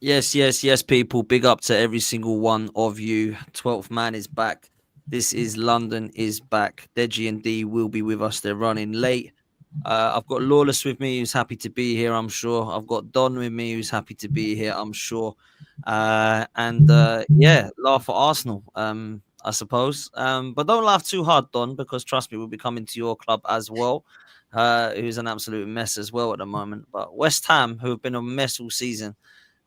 Yes, people. Big up to every single one of you. 12th man is back. This is London is back. Deji and D will be with us. They're running late. I've got Lawless with me, who's happy to be here, I'm sure. I've got Don with me, who's happy to be here, I'm sure. Yeah, laugh at Arsenal, I suppose. But don't laugh too hard, Don, because trust me, we'll be coming to your club as well, who's an absolute mess as well at the moment. But West Ham, who have been a mess all season,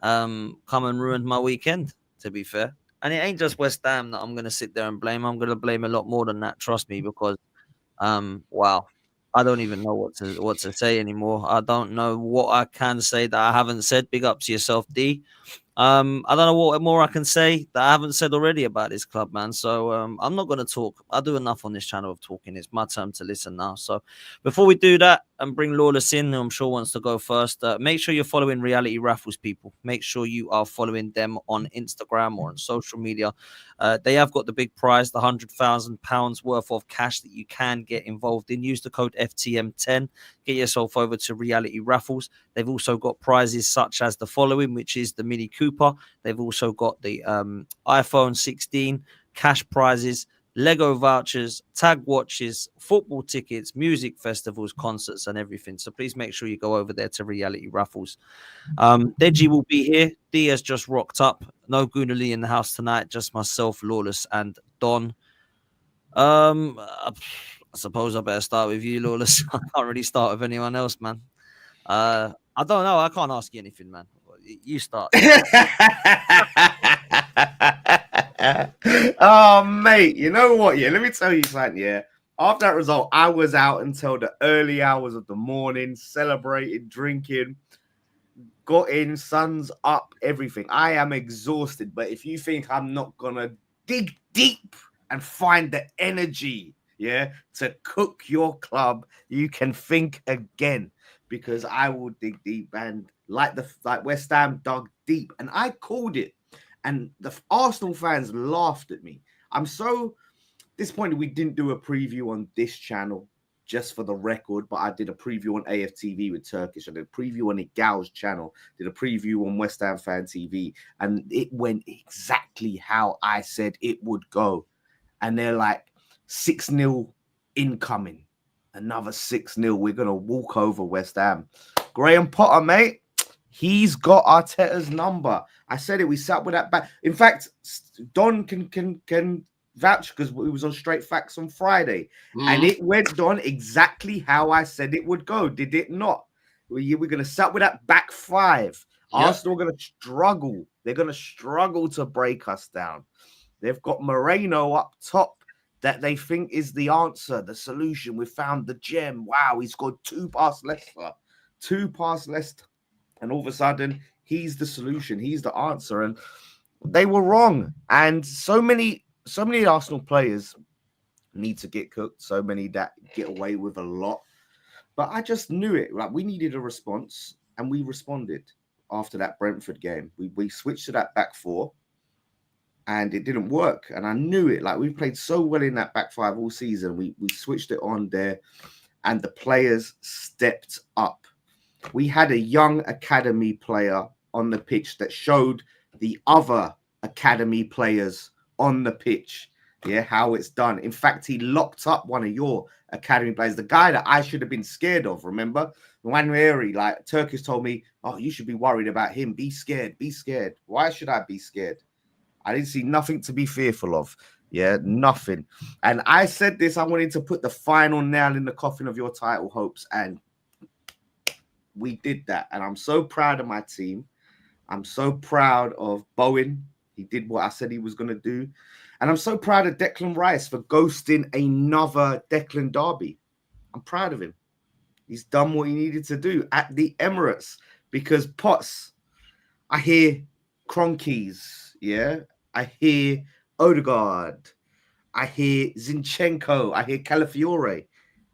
come and ruined my weekend, to be fair. And it ain't just West Ham that I'm going to sit there and blame. I'm going to blame a lot more than that, trust me, because wow, I don't even know what to say anymore. I don't know what I can say that I haven't said. Big up to yourself, D. I don't know what more I can say that I haven't said already about this club, man. So I'm not gonna talk. I do enough on this channel of talking. It's my turn to listen now. So before we do that and bring Lawless in, who I'm sure wants to go first, make sure you're following Reality Raffles, people. Make sure you are following them on Instagram or on social media. They have got the big prize, the £100,000 worth of cash that you can get involved in. Use the code FTM10. Get yourself over to Reality Raffles. They've also got prizes such as the following, which is the Mini Cooper. They've also got the iPhone 16, cash prizes, Lego vouchers, tag watches, football tickets, music festivals, concerts, and everything. So please make sure you go over there to Reality Raffles. Deji will be here. D has just rocked up. No Goonali in the house tonight. Just myself, Lawless, and Don. I suppose I better start with you, Lawless. I can't really start with anyone else, man. I don't know. I can't ask you anything, man. You start. You start. Oh, mate, you know what? Yeah, let me tell you something. Yeah, after that result, I was out until the early hours of the morning, celebrating, drinking, got in, sun's up, everything. I am exhausted, but if you think I'm not gonna dig deep and find the energy, yeah, to cook your club, you can think again because I will dig deep and like West Ham dug deep, and I called it, and the Arsenal fans laughed at me. I'm so disappointed we didn't do a preview on this channel just for the record, but I did a preview on AFTV with Turkish. I did a preview on Igal's channel, did a preview on West Ham Fan TV, and it went exactly how I said it would go. And they're like 6-0 incoming, another 6-0. We're going to walk over West Ham. Graham Potter, mate, he's got Arteta's number. I said it. We sat with that back. In fact, Don can vouch because we was on Straight Facts on Friday, and it went on exactly how I said it would go. Did it not? We're going to sat with that back five. Yep. Arsenal are going to struggle. They're going to struggle to break us down. They've got Moreno up top that they think is the answer, the solution. We found the gem. Wow, he scored 2 past Leicester. And all of a sudden, he's the solution. He's the answer. And they were wrong. And so many Arsenal players need to get cooked. So many that get away with a lot. But I just knew it. Like, we needed a response, and we responded after that Brentford game. We switched to that back four, and it didn't work. And I knew it. Like, we played so well in that back five all season. We switched it on there, and the players stepped up. We had a young academy player on the pitch that showed the other academy players on the pitch, how it's done. In fact, he locked up one of your academy players, the guy that I should have been scared of, remember? Nwaneri, like, Turkish told me, oh, you should be worried about him. Be scared. Why should I be scared? I didn't see nothing to be fearful of. Yeah, nothing. And I said this, I wanted to put the final nail in the coffin of your title hopes, and we did that. And I'm so proud of my team. I'm so proud of Bowen. He did what I said he was going to do. And I'm so proud of Declan Rice for ghosting another Declan Derby. I'm proud of him. He's done what he needed to do at the Emirates. Because Potts, I hear Kroenkes, I hear Odegaard. I hear Zinchenko. I hear Calafiore.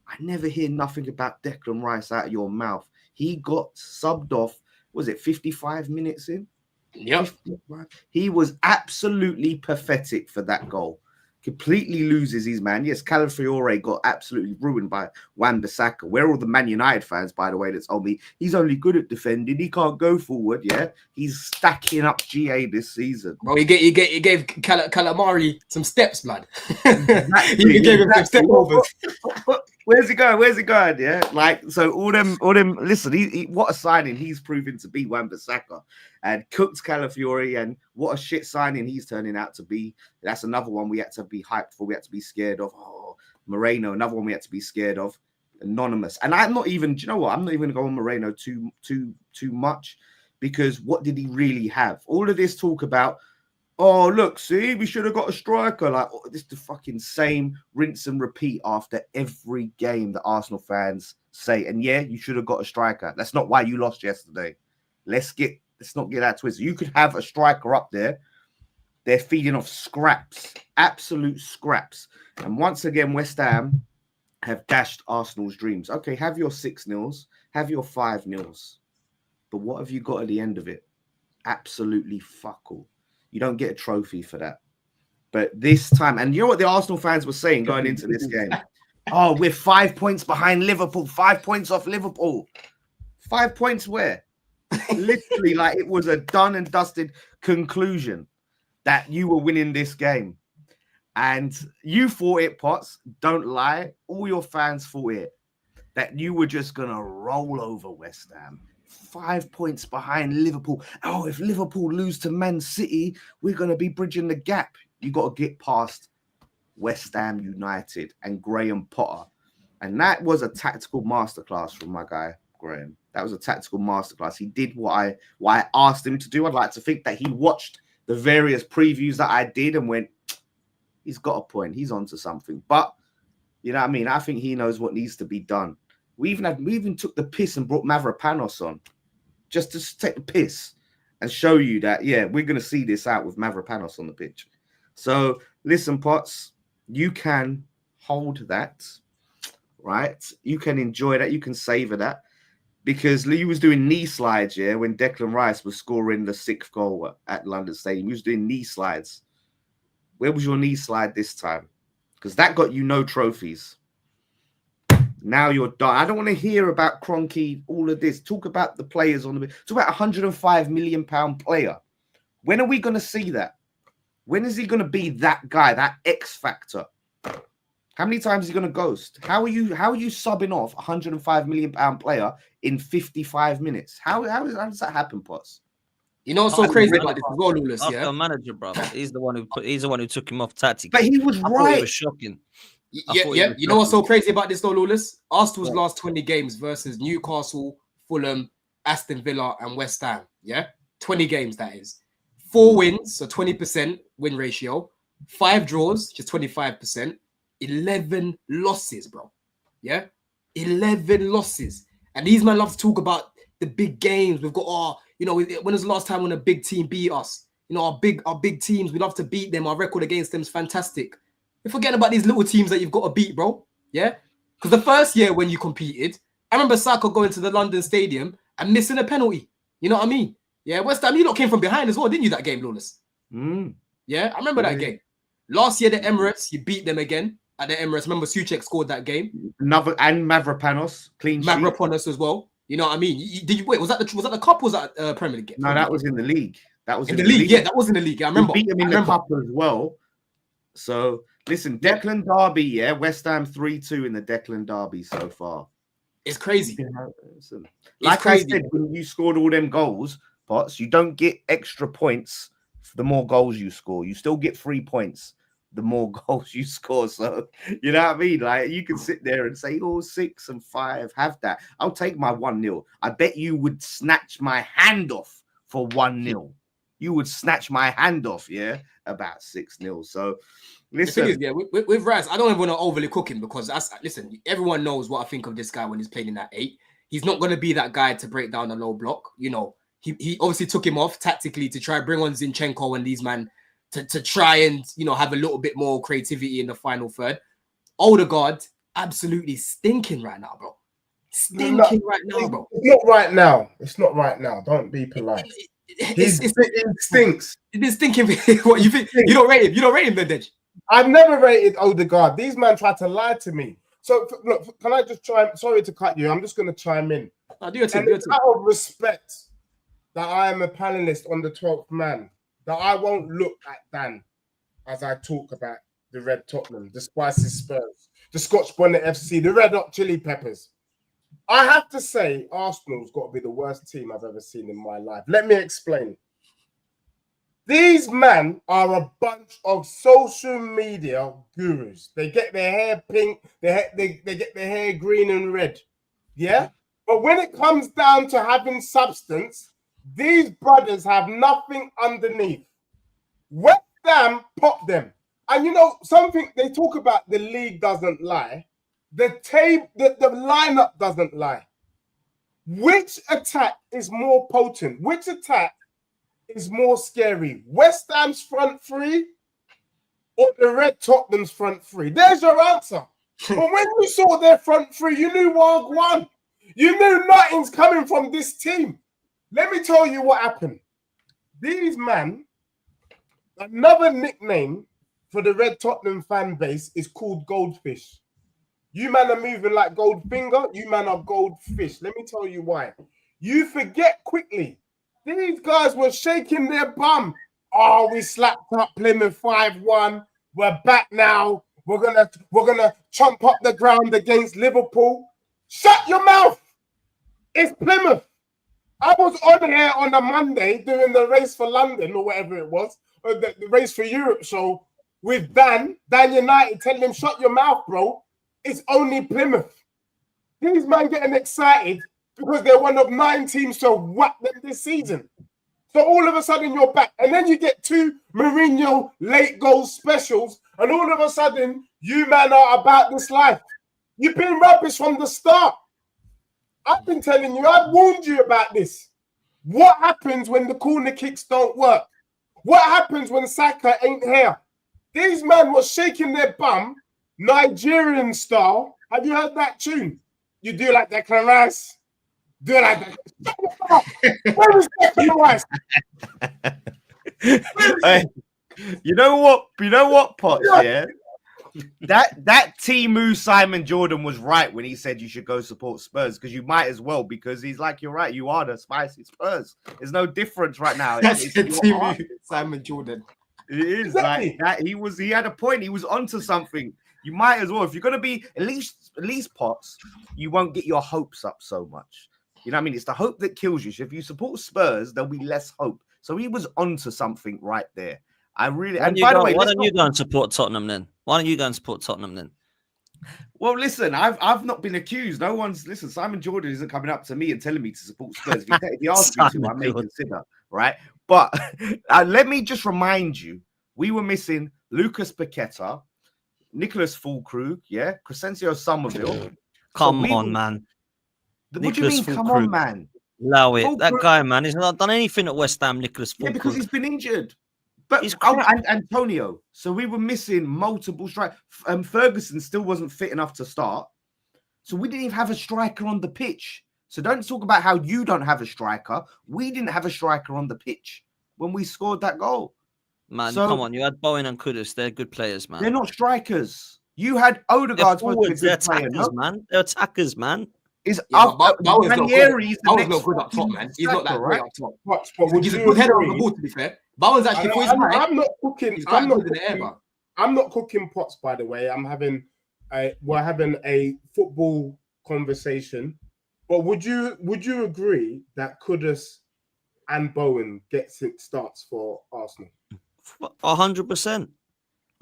I never hear nothing about Declan Rice out of your mouth. He got subbed off, was it 55 minutes in? Yep. 55. He was absolutely pathetic for that goal. completely loses his man. Yes, Calafiore got absolutely ruined by Wan-Bissaka. Where are all the Man United fans, by the way, that told me he's only good at defending, he can't go forward? Yeah, he's stacking up GA this season. Bro, he gave Calamari some steps, blood. Exactly, he gave him some step overs. Where's he going? Where's he going? Yeah, like so. All them. Listen, what a signing he's proven to be, Wan-Bissaka, and cooked Calafiore, and what a shit signing he's turning out to be. That's another one we had to be hyped for. We had to be scared of. Oh, Moreno, another one we had to be scared of. Anonymous, and I'm not even. Do you know what? I'm not even going to go on Moreno too much, because what did he really have? All of this talk about, oh, look, see, we should have got a striker. Like, oh, this is the fucking same rinse and repeat after every game that Arsenal fans say. And yeah, you should have got a striker. That's not why you lost yesterday. Let's not get that twisted. You could have a striker up there. They're feeding off scraps, absolute scraps. And once again, West Ham have dashed Arsenal's dreams. Okay, have your 6-0s, have your 5-0s. But what have you got at the end of it? Absolutely fuck all. You don't get a trophy for that. But this time, and you know what the Arsenal fans were saying going into this game? Oh, we're 5 points behind Liverpool, 5 points off Liverpool. 5 points where? Literally, like it was a done and dusted conclusion that you were winning this game. And you thought it, Potts. Don't lie. All your fans thought it. That you were just going to roll over West Ham. 5 points behind Liverpool. Oh, if Liverpool lose to Man City, we're going to be bridging the gap. You got to get past West Ham United and Graham Potter. And that was a tactical masterclass from my guy, Graham. That was a tactical masterclass. He did what I asked him to do. I'd like to think that he watched the various previews that I did and went, he's got a point. He's onto something. But, you know what I mean? I think he knows what needs to be done. We even took the piss and brought Mavropanos on just to take the piss and show you that, yeah, we're going to see this out with Mavropanos on the pitch. So listen, Potts, you can hold that, right? You can enjoy that. You can savor that, because Lee was doing knee slides, yeah, when Declan Rice was scoring the 6th goal at London Stadium. He was doing knee slides. Where was your knee slide this time? Because that got you no trophies. Now you're done. I don't want to hear about Kroenke, all of this. Talk about the players on the... Talk about £105 million player. When are we going to see that? When is he going to be that guy, that X factor? How many times is he going to ghost? How are you subbing off £105 million player in 55 minutes? How does that happen, Potts? You know what's so crazy about this as well, Lawless, After yeah? a manager, bro. He's the one who took him off tactically. But he was I thought right. it was shocking. Yeah. You know what's so crazy about this, though, Lawless? Arsenal's last 20 games versus Newcastle, Fulham, Aston Villa, and West Ham. Yeah, 20 games that is. 4 wins, so 20% win ratio. 5 draws, just 25%. 11 losses, bro. Yeah, 11 losses. And these men love to talk about the big games. We've got when was the last time when a big team beat us? You know, our big teams, we love to beat them. Our record against them is fantastic. You're forgetting about these little teams that you've got to beat, bro. Yeah? Because the first year when you competed, I remember Saka going to the London Stadium and missing a penalty. You know what I mean? Yeah, West Ham, you lot came from behind as well, didn't you, that game, Lawless? Yeah, I remember that game. Last year, the Emirates, you beat them again at the Emirates. Remember, Souček scored that game. And Mavropanos, clean sheet. Mavropanos as well. You know what I mean? Was that the cup or was that Premier League game? No, that was in the league. That was in the league. Yeah, that was in the league. I remember. We beat them in the cup as well. So, listen, Declan Derby, yeah, West Ham 3-2 in the Declan Derby so far. It's crazy. Like I said, when you scored all them goals, Potts, you don't get extra points for the more goals you score. You still get 3 points the more goals you score. So, you know what I mean? Like, you can sit there and say, 6 and 5, have that. I'll take my 1-0. I bet you would snatch my hand off for 1-0. You would snatch my hand off, yeah, about 6-0. So, listen. The thing is, yeah, with Rice, I don't even want to overly cook him because, listen, everyone knows what I think of this guy when he's playing in that 8. He's not going to be that guy to break down a low block. You know, he obviously took him off tactically to try bring on Zinchenko and these man to try and, you know, have a little bit more creativity in the final third. Odegaard, absolutely stinking right now, bro. Stinking right now, bro. It's not right now. It's not right now. Don't be polite. It stinks. It is stinking. What you think? You don't rate him. You don't rate him, then, Dej? I've never rated Odegaard. These men tried to lie to me. So look, can I just chime? Sorry to cut you. I'm just going to chime in. I'll do your And it's out of respect that I am a panelist on the 12th man, that I won't look at Dan as I talk about the Red Tottenham, the Spicy Spurs, the Scotch Bonnet FC, the Red Hot Chili Peppers. I have to say, Arsenal's got to be the worst team I've ever seen in my life. Let me explain. These men are a bunch of social media gurus. They get their hair pink, they get their hair green and red. Yeah? But when it comes down to having substance, these brothers have nothing underneath. West Ham pop them. And you know, something they talk about, the league doesn't lie. The lineup doesn't lie. Which attack is more potent? Which attack is more scary? West Ham's front three or the Red Tottenham's front three? There's your answer. But when you saw their front three, you knew Wag won. You knew nothing's coming from this team. Let me tell you what happened. These men, another nickname for the Red Tottenham fan base is called Goldfish. You man are moving like Goldfinger. You man are Goldfish. Let me tell you why. You forget quickly. These guys were shaking their bum. Oh, we slapped up Plymouth 5-1. We're back now. We're gonna chomp up the ground against Liverpool. Shut your mouth. It's Plymouth. I was on here on a Monday doing the race for London or whatever it was, or the race for Europe show with Dan United, telling him, shut your mouth, bro. It's only Plymouth. These men getting excited because they're one of 9 teams to whack them this season. So all of a sudden you're back. And then you get 2 Mourinho late goal specials. And all of a sudden you man are about this life. You've been rubbish from the start. I've been telling you, I've warned you about this. What happens when the corner kicks don't work? What happens when Saka ain't here? These men were shaking their bum, Nigerian style. Have you heard that tune? You do like that, Rice. Do it like that. Where is Declan Rice? Hey, you know what, Potts, yeah? That Timu Simon Jordan was right when he said you should go support Spurs, because you might as well, because he's like, you're right, you are the spicy Spurs. There's no difference right now. That's Timu Simon Jordan. It is exactly. Like that. He had a point. He was onto something. You might as well, if you're gonna be at least Potts, you won't get your hopes up so much. You know what I mean? It's the hope that kills you. So if you support Spurs, there'll be less hope. So he was onto something right there. I really. And by the way, why don't you go and support Tottenham then? Why don't you go and support Tottenham then? Well, listen, I've not been accused. No one's listen. Simon Jordan isn't coming up to me and telling me to support Spurs. If he asks me to, I may consider, right? But let me just remind you, we were missing Lucas Paqueta, Nicholas Fulkrug, yeah, Crescencio Somerville. Come on, man. What do you mean? Come on, man. Allow it. That guy, man, he's not done anything at West Ham, Nicholas Fulkrug. Yeah, because he's been injured. But and Antonio. So we were missing multiple strikers. Ferguson still wasn't fit enough to start. So we didn't even have a striker on the pitch. So don't talk about how you don't have a striker. We didn't have a striker on the pitch when we scored that goal. Man, come on. You had Bowen and Kudus. They're good players, man. They're not strikers. You had Odegaard. They're attackers, man. They're attackers, man. Ranieri's not good up top, man. He's not that great up top. But he's a good header on the ball, to be fair. Bowen's actually I'm not cooking. I'm not cooking pots, by the way. We're having a football conversation. But would you agree that Kudus and Bowen starts for Arsenal? 100%.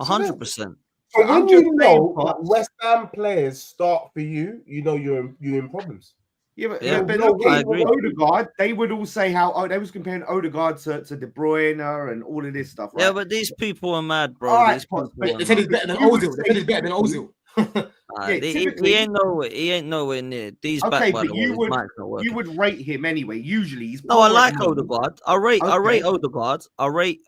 100%. So when you know that West Ham players start for you, you know you're in problems. Yeah, but Odegaard, they would all say how they was comparing Odegaard to De Bruyne and all of this stuff. Right? Yeah, but these people are mad, bro. Right, they said he's better than Ozil. He ain't nowhere near. These okay, but you would rate him anyway. Usually he's I like Odegaard. I rate Odegaard. I rate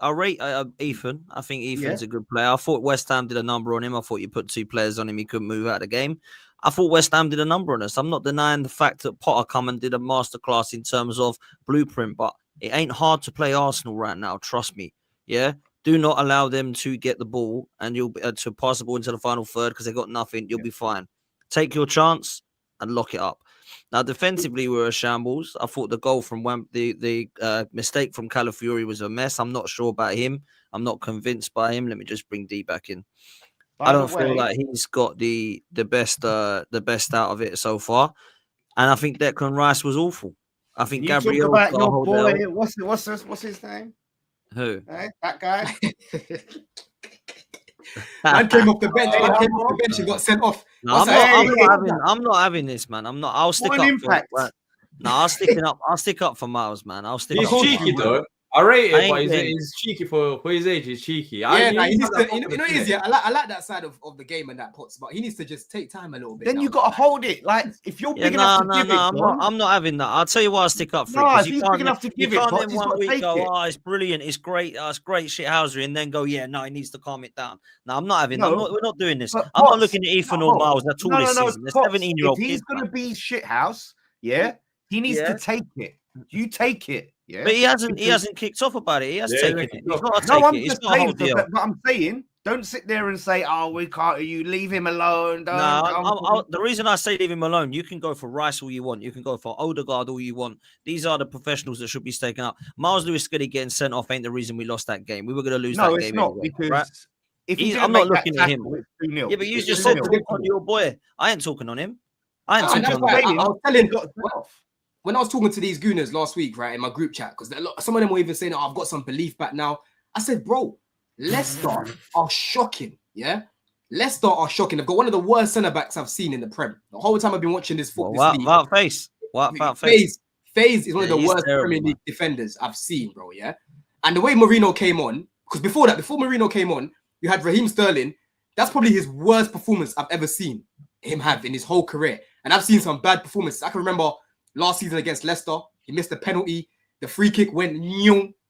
Ethan. I think Ethan's a good player. I thought West Ham did a number on him. I thought you put 2 players on him, he couldn't move out of the game. I thought West Ham did a number on us. I'm not denying the fact that Potter come and did a masterclass in terms of blueprint, but it ain't hard to play Arsenal right now. Trust me. Yeah. Do not allow them to get the ball and you'll be to pass the ball into the final third because they got nothing. You'll be fine. Take your chance and lock it up. Now, defensively, we were a shambles. I thought the goal from the mistake from Calafiori was a mess. I'm not sure about him. I'm not convinced by him. Let me just bring D back in. I don't feel like he's got the best out of it so far. And I think Declan Rice was awful. I think you Gabriel talk about your boy. What's his name? Who? That guy. Man came off the bench. Man came off the bench and got sent off. No, I'm not having this, man. I'm not. I'll stick up. I'll stick up for Miles, man. I'll stick. He's cheeky though. I rate it, but he's cheeky for his age. He's cheeky. Yeah, he needs to, you know, easier. I like that side of the game and that Potts, but he needs to just take time a little bit. Then you got to hold it. Like if you're big enough to give it, I'm not having that. I'll tell you why I stick up for it. No, if he's big enough to give it, in 1 week go, oh, it's brilliant, it's great shithousery, and then go, yeah, no, he needs to calm it down. No, I'm not having that. We're not doing this. I'm not looking at Ethan or Miles. That's all this season. They're 17-year-old kids. If he's going to be shithouse, he needs to take it. You take it. Yeah. But he hasn't kicked off about it. He has taken it. He's got to take it. I'm just saying, but I'm saying, don't sit there and say, "Oh, we can't." You leave him alone. The reason I say leave him alone, you can go for Rice all you want. You can go for Odegaard all you want. These are the professionals that should be taken up. Miles Lewis-Skelly getting sent off ain't the reason we lost that game. We were going to lose that game. No, it's not anyway, because right? I'm not looking at him. Yeah, but you just said on your boy. I ain't talking on him. I ain't talking on him. I was telling when I was talking to these gooners last week, right, in my group chat, because some of them were even saying, "Oh, I've got some belief back now." I said, "Bro, Leicester are shocking. Yeah, Leicester are shocking. They've got one of the worst centre backs I've seen in the Prem. The whole time I've been watching this football. FaZe is one of the worst Premier League defenders I've seen, bro. Yeah, and the way Mourinho came on, because before Mourinho came on, you had Raheem Sterling. That's probably his worst performance I've ever seen him have in his whole career. And I've seen some bad performances. I can remember last season against Leicester, he missed a penalty. The free kick went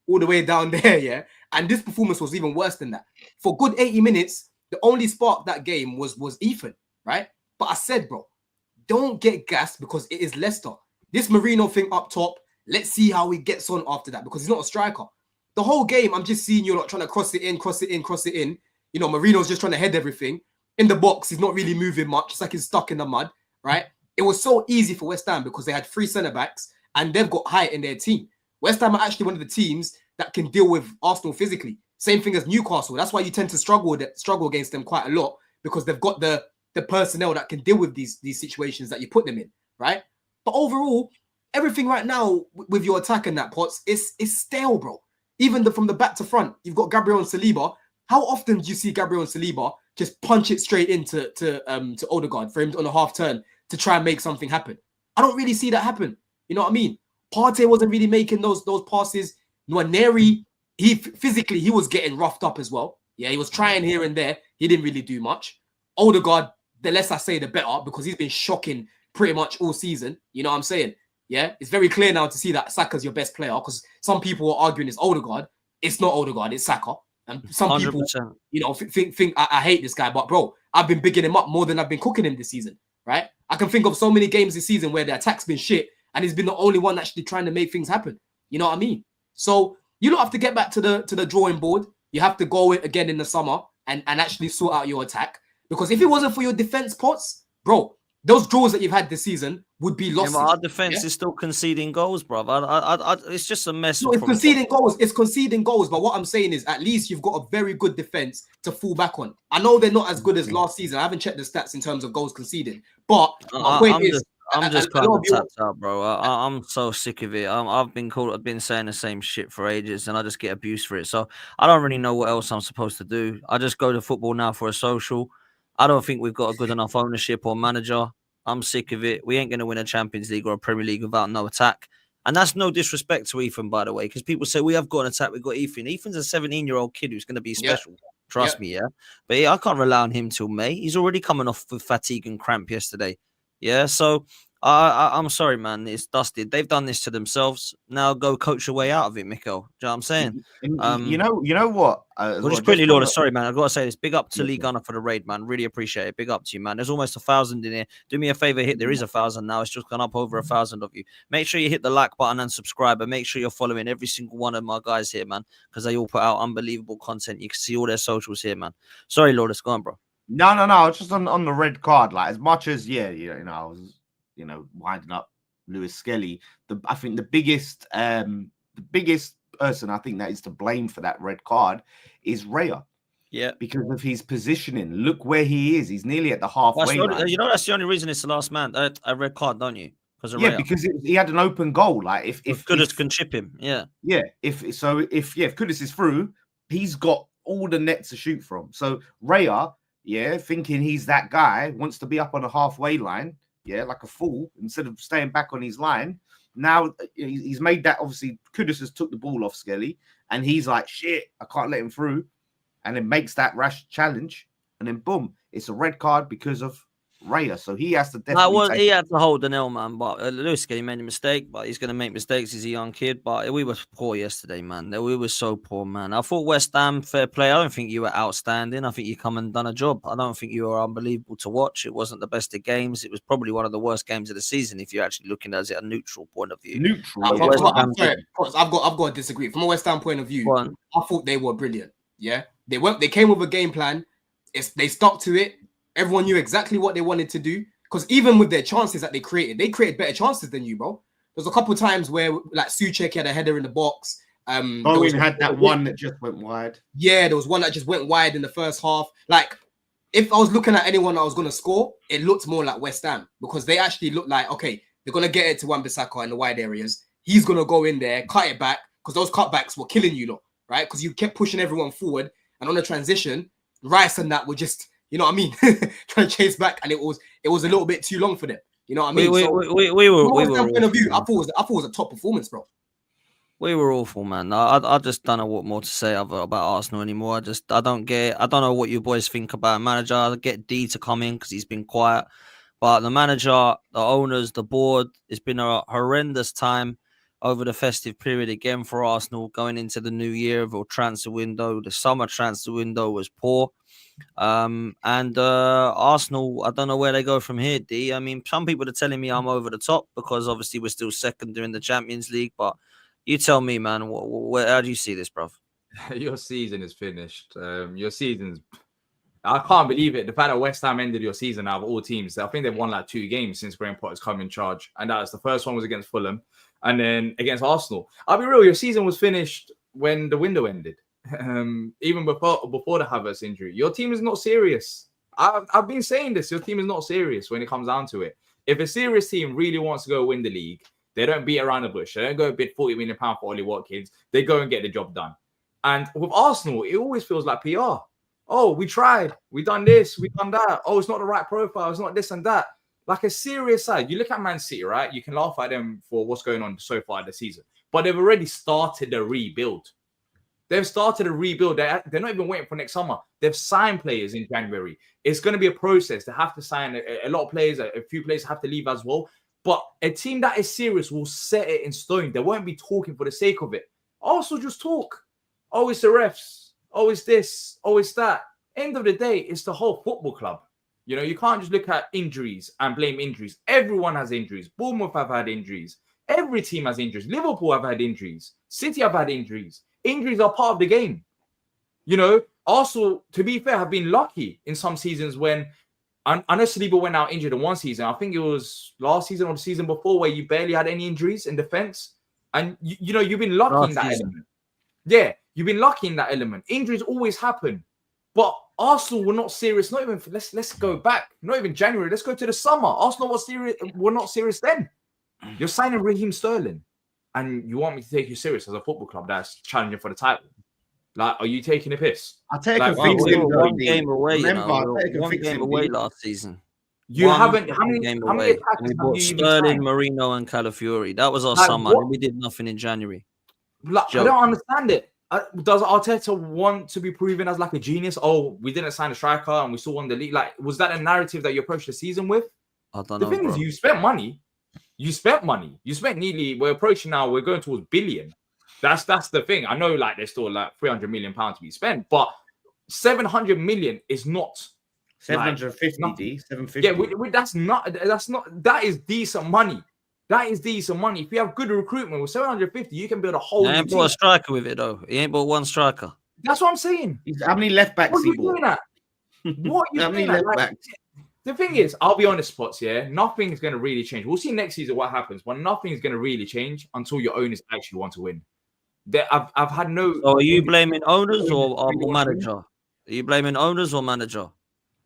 all the way down there, yeah. And this performance was even worse than that. For good 80 minutes, the only spark that game was Ethan, right? But I said, bro, don't get gassed because it is Leicester. This Mourinho thing up top, let's see how he gets on after that because he's not a striker. The whole game, I'm just seeing you lot trying to cross it in. You know, Marino's just trying to head everything. In the box, he's not really moving much. It's like he's stuck in the mud, right? It was so easy for West Ham because they had 3 centre-backs and they've got height in their team. West Ham are actually one of the teams that can deal with Arsenal physically. Same thing as Newcastle. That's why you tend to struggle against them quite a lot because they've got the personnel that can deal with these situations that you put them in, right? But overall, everything right now with your attack and that, Potts, is stale, bro. Even from the back to front, you've got Gabriel and Saliba. How often do you see Gabriel and Saliba just punch it straight into to Odegaard for him on a half turn to try and make something happen? I don't really see that happen. You know what I mean? Partey wasn't really making those passes. Nwaneri, he physically was getting roughed up as well. Yeah, he was trying here and there. He didn't really do much. Odegaard, the less I say, the better because he's been shocking pretty much all season. You know what I'm saying? Yeah, it's very clear now to see that Saka's your best player because some people are arguing it's Odegaard. It's not Odegaard, it's Saka. And some 100%. People, you know, think I hate this guy. But bro, I've been bigging him up more than I've been cooking him this season, right? I can think of so many games this season where the attack's been shit and he's been the only one actually trying to make things happen. You know what I mean? So you don't have to get back to the drawing board. You have to go again in the summer and actually sort out your attack. Because if it wasn't for your defense, Potts, bro, those draws that you've had this season would be lost. Yeah, our defense is still conceding goals, bro. It's just a mess. No, it's conceding goals. It's conceding goals. But what I'm saying is, at least you've got a very good defense to fall back on. I know they're not as good as last season. I haven't checked the stats in terms of goals conceded. But my point is, I'm just kind of tapped out, bro. I'm so sick of it. I've been saying the same shit for ages, and I just get abused for it. So I don't really know what else I'm supposed to do. I just go to football now for a social. I don't think we've got a good enough ownership or manager. I'm sick of it. We ain't going to win a Champions League or a Premier League without no attack. And that's no disrespect to Ethan, by the way, because people say we have got an attack. We've got Ethan. Ethan's a 17-year-old kid who's going to be special. Trust me, yeah. But yeah, I can't rely on him till May. He's already coming off with fatigue and cramp yesterday. Yeah, so I'm sorry, man. It's dusted. They've done this to themselves. Now go coach your way out of it, Mikkel. Do you know what I'm saying? You know what? Well, just quickly, Lawless. Sorry, man. I've got to say this. Big up to Lee Gunner for the raid, man. Really appreciate it. Big up to you, man. There's almost 1,000 in here. Do me a favor, there is 1,000 now. It's just gone up over 1,000 of you. Make sure you hit the like button and subscribe, and make sure you're following every single one of my guys here, man, because they all put out unbelievable content. You can see all their socials here, man. Sorry, Lawless. Go on, bro. No. It's just on the red card. Like, as much as I was winding up Lewis Skelly. I think the biggest person I think that is to blame for that red card is Raya. Yeah, because of his positioning. Look where he is. He's nearly at the halfway line. You know, that's the only reason it's the last man. A red card, don't you? Because because he had an open goal. Like if Kudus can chip him, if Kudus is through, he's got all the net to shoot from. So Raya, thinking he's that guy, wants to be up on a halfway line, like a fool, instead of staying back on his line. Now he's made that. Obviously, Kudus has took the ball off Skelly, and he's like, shit, I can't let him through. And it makes that rash challenge, and then boom, it's a red card because of Raya. So he has to definitely. He had to hold the nail, man. But Lewis Skelly made a mistake, but he's going to make mistakes. He's a young kid. But we were poor yesterday, man. We were so poor, man. I thought West Ham, fair play. I don't think you were outstanding. I think you come and done a job. I don't think you were unbelievable to watch. It wasn't the best of games. It was probably one of the worst games of the season if you're actually looking at it a neutral point of view. I've got to disagree. From a West Ham point of view, I thought they were brilliant. Yeah, they came with a game plan. They stuck to it. Everyone knew exactly what they wanted to do. Because even with their chances that they created better chances than you, bro. There's a couple of times where, like, Souček had a header in the box. Bowen had that one that just went wide. Yeah, there was one that just went wide in the first half. Like, if I was looking at anyone that was going to score, it looked more like West Ham. Because they actually looked like, okay, they're going to get it to Wan-Bissaka in the wide areas. He's going to go in there, cut it back. Because those cutbacks were killing you lot, right? Because you kept pushing everyone forward. And on the transition, Rice and that were just... You know what I mean? Trying to chase back, and it was a little bit too long for them. You know what I mean? We were. Point of view, I thought it was a top performance, bro. We were awful, man. I just don't know what more to say about Arsenal anymore. I don't know what you boys think about a manager. I get D to come in because he's been quiet, but the manager, the owners, the board, it's been a horrendous time over the festive period again for Arsenal going into the new year of a transfer window. The summer transfer window was poor. Arsenal, I don't know where they go from here, D. I mean, some people are telling me I'm over the top because obviously we're still second during the Champions League, but you tell me, man, how do you see this, bruv? Your season is finished. Your season's... I can't believe it. The fact that West Ham ended your season out of all teams, I think they've won like 2 games since Graham Potter's come in charge. And that was the first one was against Fulham and then against Arsenal. I'll be real, your season was finished when the window ended. Even before the Havertz injury, your team is not serious. I've been saying this. Your team is not serious when it comes down to it. If a serious team really wants to go win the league, they don't beat around the bush. They don't go bid £40 million for Ollie Watkins. They go and get the job done. And with Arsenal, it always feels like PR. Oh, we tried. We done this. We done that. Oh, it's not the right profile. It's not this and that. Like a serious side. You look at Man City, right? You can laugh at them for what's going on so far this season, but they've already started the rebuild. They've started a rebuild. They're not even waiting for next summer. They've signed players in January. It's going to be a process. They have to sign a lot of players. A few players have to leave as well. But a team that is serious will set it in stone. They won't be talking for the sake of it. Also, just talk. Oh, it's the refs. Oh, it's this. Oh, it's that. End of the day, it's the whole football club. You know, you can't just look at injuries and blame injuries. Everyone has injuries. Bournemouth have had injuries. Every team has injuries. Liverpool have had injuries. City have had injuries. Injuries are part of the game. You know, Arsenal, to be fair, have been lucky in some seasons when I know Saliba went out injured in one season. I think it was last season or the season before where you barely had any injuries in defense. And, you know, you've been lucky in that element. Yeah, you've been lucky in that element. Injuries always happen. But Arsenal were not serious. Not even, let's go back. Not even January. Let's go to the summer. Arsenal were not serious then. You're signing Raheem Sterling. And you want me to take you serious as a football club that's challenging for the title? Like, are you taking a piss? I take like, a fix. We were one game away. Remember, one game away last season. You haven't. How many we bought Sterling, Marino, and Calafiori. That was our summer. And we did nothing in January. Like, I don't understand it. Does Arteta want to be proven as like a genius? Oh, we didn't sign a striker and we still won the league. Like, was that a narrative that you approached the season with? I don't know. The thing is, you spent money. you spent money. You spent nearly. We're approaching now. We're going towards billion. That's the thing. I know, like there's still like 300 million pounds to be spent, but 700 million is not 750 like, D 750. Yeah, that's not that is decent money. That is decent money. If you have good recruitment with 750, you can build a whole He new ain't team. bought a striker with it though. He ain't bought one striker. That's what I'm saying. How many left backs What are he you doing bought? at? What are you How many doing at? left Like, backs? the thing is, I'll be honest, Spots, yeah, nothing's going to really change. We'll see next season what happens, but nothing's going to really change until your owners actually want to win. I've had no... So are you blaming owners or Really manager? Are you blaming owners or manager?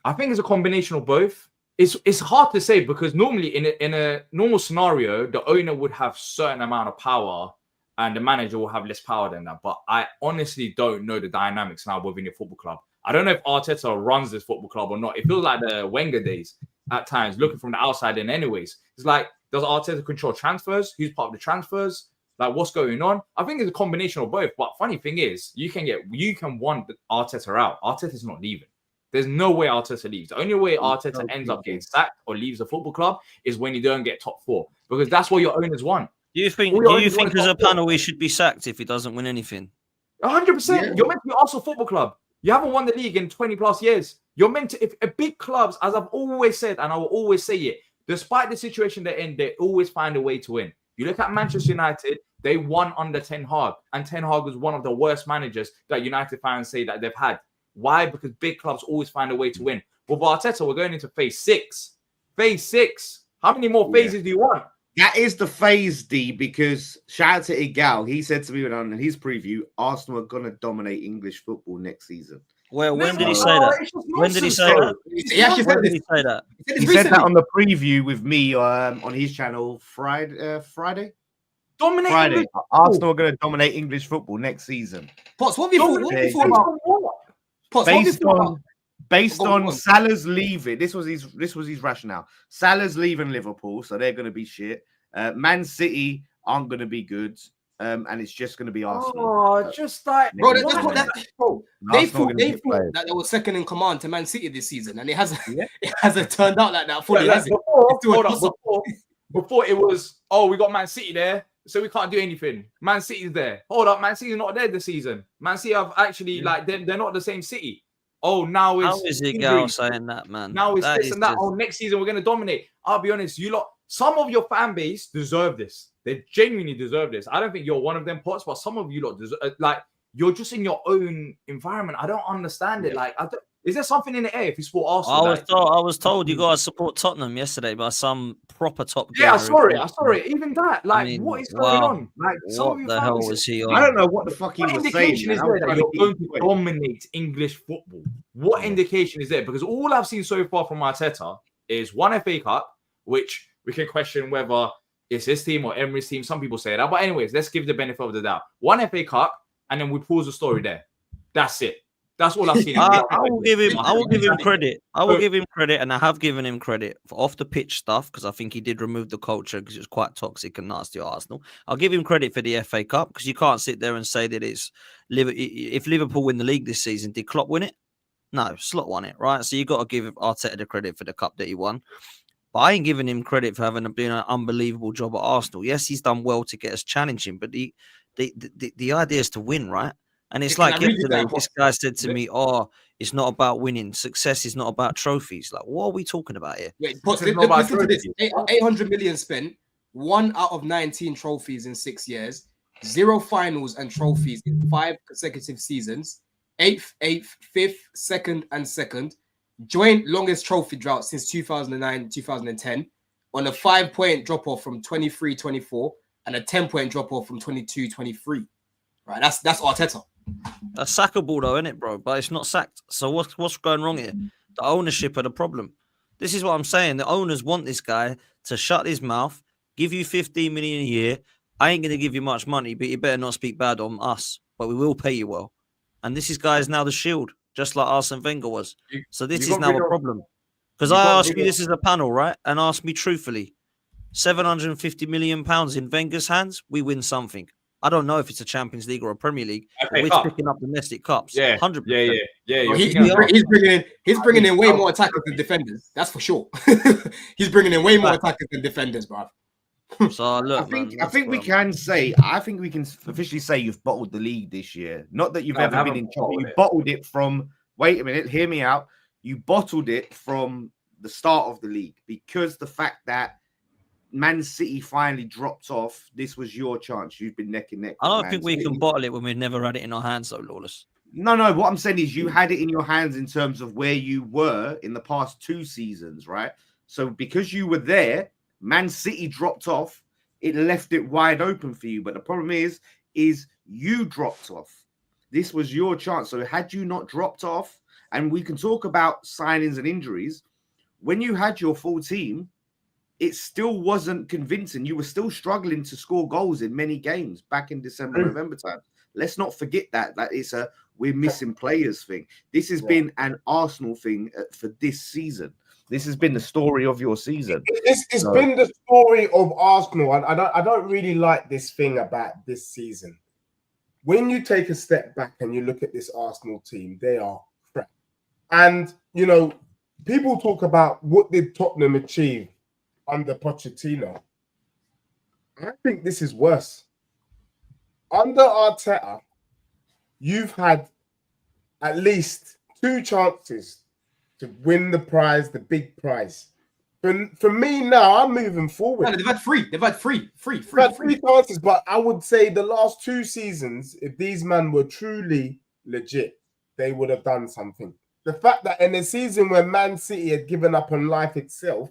I think it's a combination of both. It's hard to say because normally in a normal scenario, the owner would have certain amount of power and the manager will have less power than that. But I honestly don't know the dynamics now within your football club. I don't know if Arteta runs this football club or not. It feels like the Wenger days at times, looking from the outside in anyways. It's like, does Arteta control transfers? Who's part of the transfers? Like, what's going on? I think it's a combination of both. But funny thing is, you can want Arteta out. Arteta's not leaving. There's no way Arteta leaves. The only way Arteta ends up getting sacked or leaves the football club is when you don't get top four. Because that's what your owners want. Do you think as a panel he should be sacked if he doesn't win anything? 100%. You're meant to be Arsenal Football Club. You haven't won the league in 20 plus years. You're meant to, if a big clubs, as I've always said, and I will always say it, despite the situation they're in, they always find a way to win. You look at Manchester United, they won under Ten Hag, and Ten Hag was one of the worst managers that United fans say that they've had. Why? Because big clubs always find a way to win. With Arteta, we're going into phase 6. Phase 6. How many more phases do you want? That is the phase, D, because shout out to Igal. He said to me on his preview, Arsenal are going to dominate English football next season. Well, when did he say that? When did he say that? He actually said this. Say that? He said that on the preview with me on his channel Friday. Dominate Friday. English Arsenal are going to dominate English football next season. Pots, what have you thought about? Pots, Based on Salah's leaving, this was his rationale. Salah's leaving Liverpool, so they're going to be shit. Man City aren't going to be good, and it's just going to be Arsenal. Oh, just like Bro, they thought that they were second in command to Man City this season, and it hasn't turned out like that fully, has it? Before it was, we got Man City there, so we can't do anything. Man City's there. Hold up, Man City's not there this season. Man City have actually they're not the same city. Oh, now it's... How is it Gal saying that, man? Now it's that this and that. Oh, next season we're going to dominate. I'll be honest, you lot, some of your fan base deserve this. They genuinely deserve this. I don't think you're one of them, Pots, but some of you lot deserve, like, you're just in your own environment. I don't understand it. Like, is there something in the air if you support Arsenal? I was told you got to support Tottenham yesterday by some proper top. Yeah, I saw it. Even that, like, what is going on? Like, what the hell was he on? I don't know what the fuck he was saying. Indication is there that you're going to dominate English football? What indication is there? Because all I've seen so far from Arteta is one FA Cup, which we can question whether it's his team or Emery's team. Some people say that, but anyways, let's give the benefit of the doubt. One FA Cup, and then we pause the story there. That's it. That's all I've seen. I will give him credit. I will give him credit, and I have given him credit for off the pitch stuff because I think he did remove the culture because it was quite toxic and nasty at Arsenal. I'll give him credit for the FA Cup because you can't sit there and say that it's if Liverpool win the league this season, did Klopp win it? No, Slot won it, right? So you got to give Arteta the credit for the cup that he won. But I ain't giving him credit for having been an unbelievable job at Arsenal. Yes, he's done well to get us challenging, but the idea is to win, right? And it's like yesterday, this guy said to me, it's not about winning. Success is not about trophies. Like, what are we talking about here? Wait, listen to this. 800 million spent, 1 out of 19 trophies in 6 years, 0 finals and trophies in 5 consecutive seasons, 8th, 5th, 2nd, and 2nd. Joint longest trophy drought since 2009-2010 on a 5-point drop-off from 23-24 and a 10-point drop-off from 22-23. Right, that's Arteta. That's sackable though, isn't it, bro? But it's not sacked. So what's going wrong here? The ownership are the problem. This is what I'm saying. The owners want this guy to shut his mouth, give you 15 million a year. I ain't gonna give you much money, but you better not speak bad on us. But we will pay you well. And this guy is now the shield, just like Arsene Wenger was. So this is now a problem. Because I ask you this as a panel, right? And ask me truthfully, £750 million in Wenger's hands, we win something. I don't know if it's a Champions League or a Premier League. We're picking up domestic cups. Yeah, 100%. Yeah. He's bringing in way more attackers than defenders. That's for sure. He's bringing in way more attackers than defenders, bro. So look, I think man, I that's think we what- can say officially say you've bottled the league this year. Not that you've No, I ever been haven't in trouble. bottled You it. bottled it from. Wait a minute, hear me out. You bottled it from the start of the league because the fact that Man City finally dropped off. This was your chance. You've been neck and neck. I with don't Man think we City. can bottle it when we've never had it in our hands, though, Lawless. No. What I'm saying is you had it in your hands in terms of where you were in the past 2 seasons, right? So because you were there, Man City dropped off. It left it wide open for you. But the problem is you dropped off. This was your chance. So had you not dropped off, and we can talk about signings and injuries, when you had your full team, it still wasn't convincing. You were still struggling to score goals in many games back in December, November time. Let's not forget that it's a we're missing players thing. This has been an Arsenal thing for this season. This has been the story of your season. It's been the story of Arsenal, and I don't really like this thing about this season. When you take a step back and you look at this Arsenal team, they are crap. And you know, people talk about what did Tottenham achieve under Pochettino. I think this is worse. Under Arteta, you've had at least 2 chances to win the prize, the big prize. For me now, I'm moving forward. No, they've had three. They've had three chances, but I would say the last 2 seasons, if these men were truly legit, they would have done something. The fact that in a season where Man City had given up on life itself,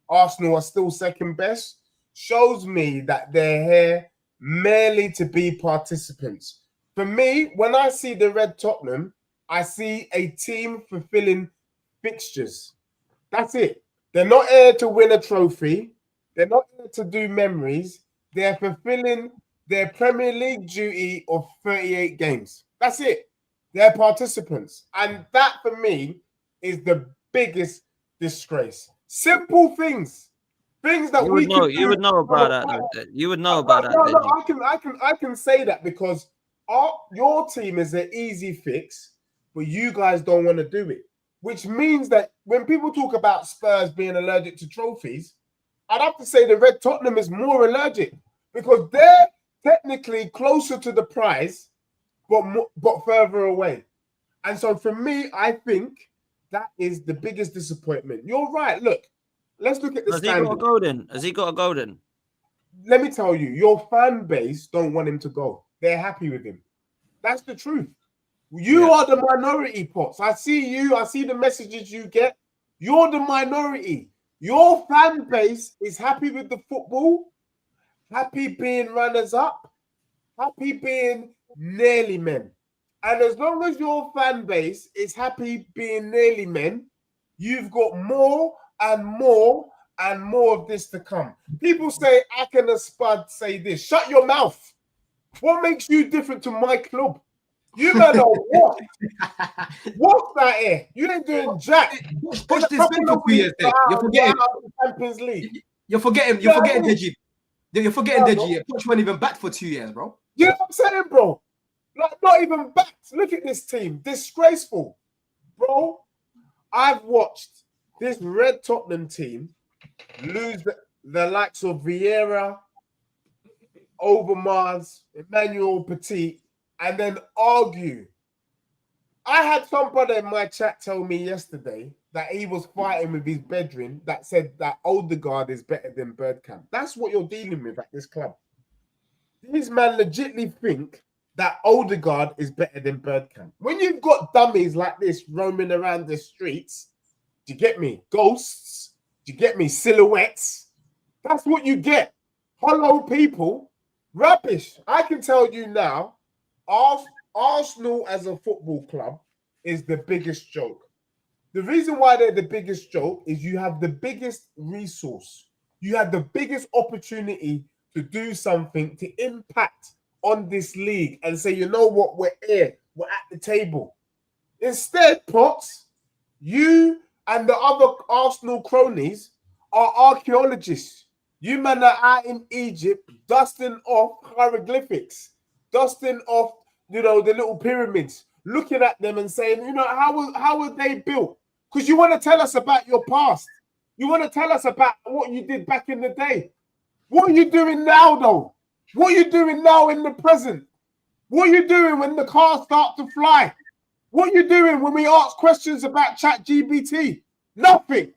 Arsenal are still second best, shows me that they're here merely to be participants. For me, when I see the Red Tottenham, I see a team fulfilling fixtures. That's it. They're not here to win a trophy. They're not here to do memories. They're fulfilling their Premier League duty of 38 games. That's it. They're participants. And that, for me, is the biggest disgrace. Simple things. Things that we can do. You would know about that. You would know about that. No, I can say that because your team is an easy fix, but you guys don't want to do it. Which means that when people talk about Spurs being allergic to trophies, I'd have to say the Red Tottenham is more allergic because they're technically closer to the prize, but further away. And so for me, I think that is the biggest disappointment. You're right. Look, let's look at the standard. Has he got a golden? Let me tell you, your fan base don't want him to go. They're happy with him. That's the truth. You are the minority, Potts. I see you. I see the messages you get. You're the minority. Your fan base is happy with the football, happy being runners up, happy being nearly men. And as long as your fan base is happy being nearly men, you've got more and more and more of this to come. People say, Akan and Spud say this. Shut your mouth. What makes you different to my club? You man are what? What's that here? You ain't doing jack. Watch this thing for 2 years there. You're forgetting. Champions League. You're forgetting Deji. You're forgetting Deji. Poch weren't even back for 2 years, bro. You know what I'm saying, bro? Like, not even back. Look at this team. Disgraceful. Bro, I've watched this Red Tottenham team lose the likes of Vieira, Overmars, Emmanuel Petit, and then argue. I had some brother in my chat tell me yesterday that he was fighting with his brethren that said that Odegaard is better than Bergkamp. That's what you're dealing with at this club. These men legitimately think that Odegaard is better than Bergkamp. When you've got dummies like this roaming around the streets, do you get me? Ghosts, do you get me? Silhouettes. That's what you get. Hollow people. Rubbish. I can tell you now, Arsenal as a football club is the biggest joke. The reason why they're the biggest joke is you have the biggest resource. You have the biggest opportunity to do something to impact on this league and say, you know what, we're here, we're at the table. Instead, Potts, you and the other Arsenal cronies are archaeologists. You men are out in Egypt dusting off hieroglyphics, dusting off, the little pyramids, looking at them and saying, how were they built? Because you want to tell us about your past. You want to tell us about what you did back in the day. What are you doing now, though? What are you doing now in the present? What are you doing when the cars start to fly? What are you doing when we ask questions about ChatGPT? Nothing.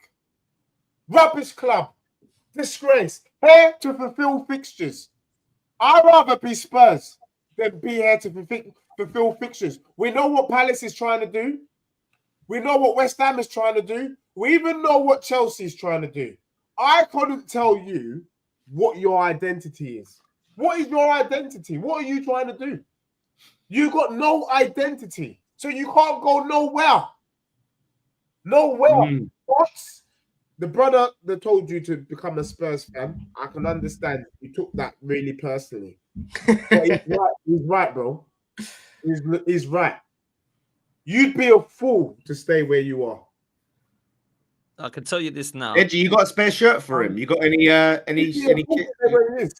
Rubbish club. Disgrace. Here to fulfill fixtures. I'd rather be Spurs than be here to fulfill fixtures. We know what Palace is trying to do. We know what West Ham is trying to do. We even know what Chelsea is trying to do. I couldn't tell you what your identity is. What is your identity? What are you trying to do? You got no identity, so you can't go nowhere. Nowhere. But the brother that told you to become a Spurs fan, I can understand you took that really personally. But he's right. He's right, bro. He's right. You'd be a fool to stay where you are. I can tell you this now. Edgy, you got a spare shirt for him? You got any kit?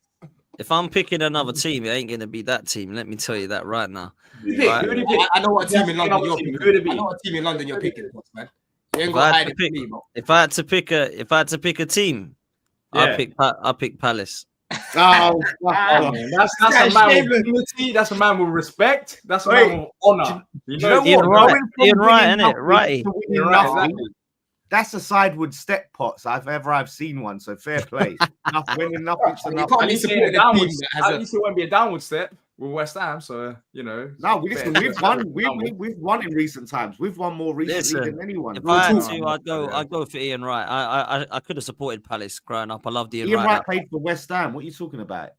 If I'm picking another team, it ain't gonna be that team. Let me tell you that right now. Right. I know what team in London you're picking. I know what team in London you're picking, man. You ain't got to hide it from me, bro. If I had to pick a team, I pick Palace. Oh, that's a man with dignity. That's a man with respect. That's a man with honor. You know what? Ian Wright, isn't it? Right. That's a sideward step, Potts. I've seen one. So fair play. Winning nothing to nothing. At least it won't be a downward step with West Ham. So No, we've won. We've won in recent times. We've won more recently than anyone. If I had to, I'd go for Ian Wright. I could have supported Palace growing up. I loved Ian Wright. Ian Wright played for West Ham. What are you talking about?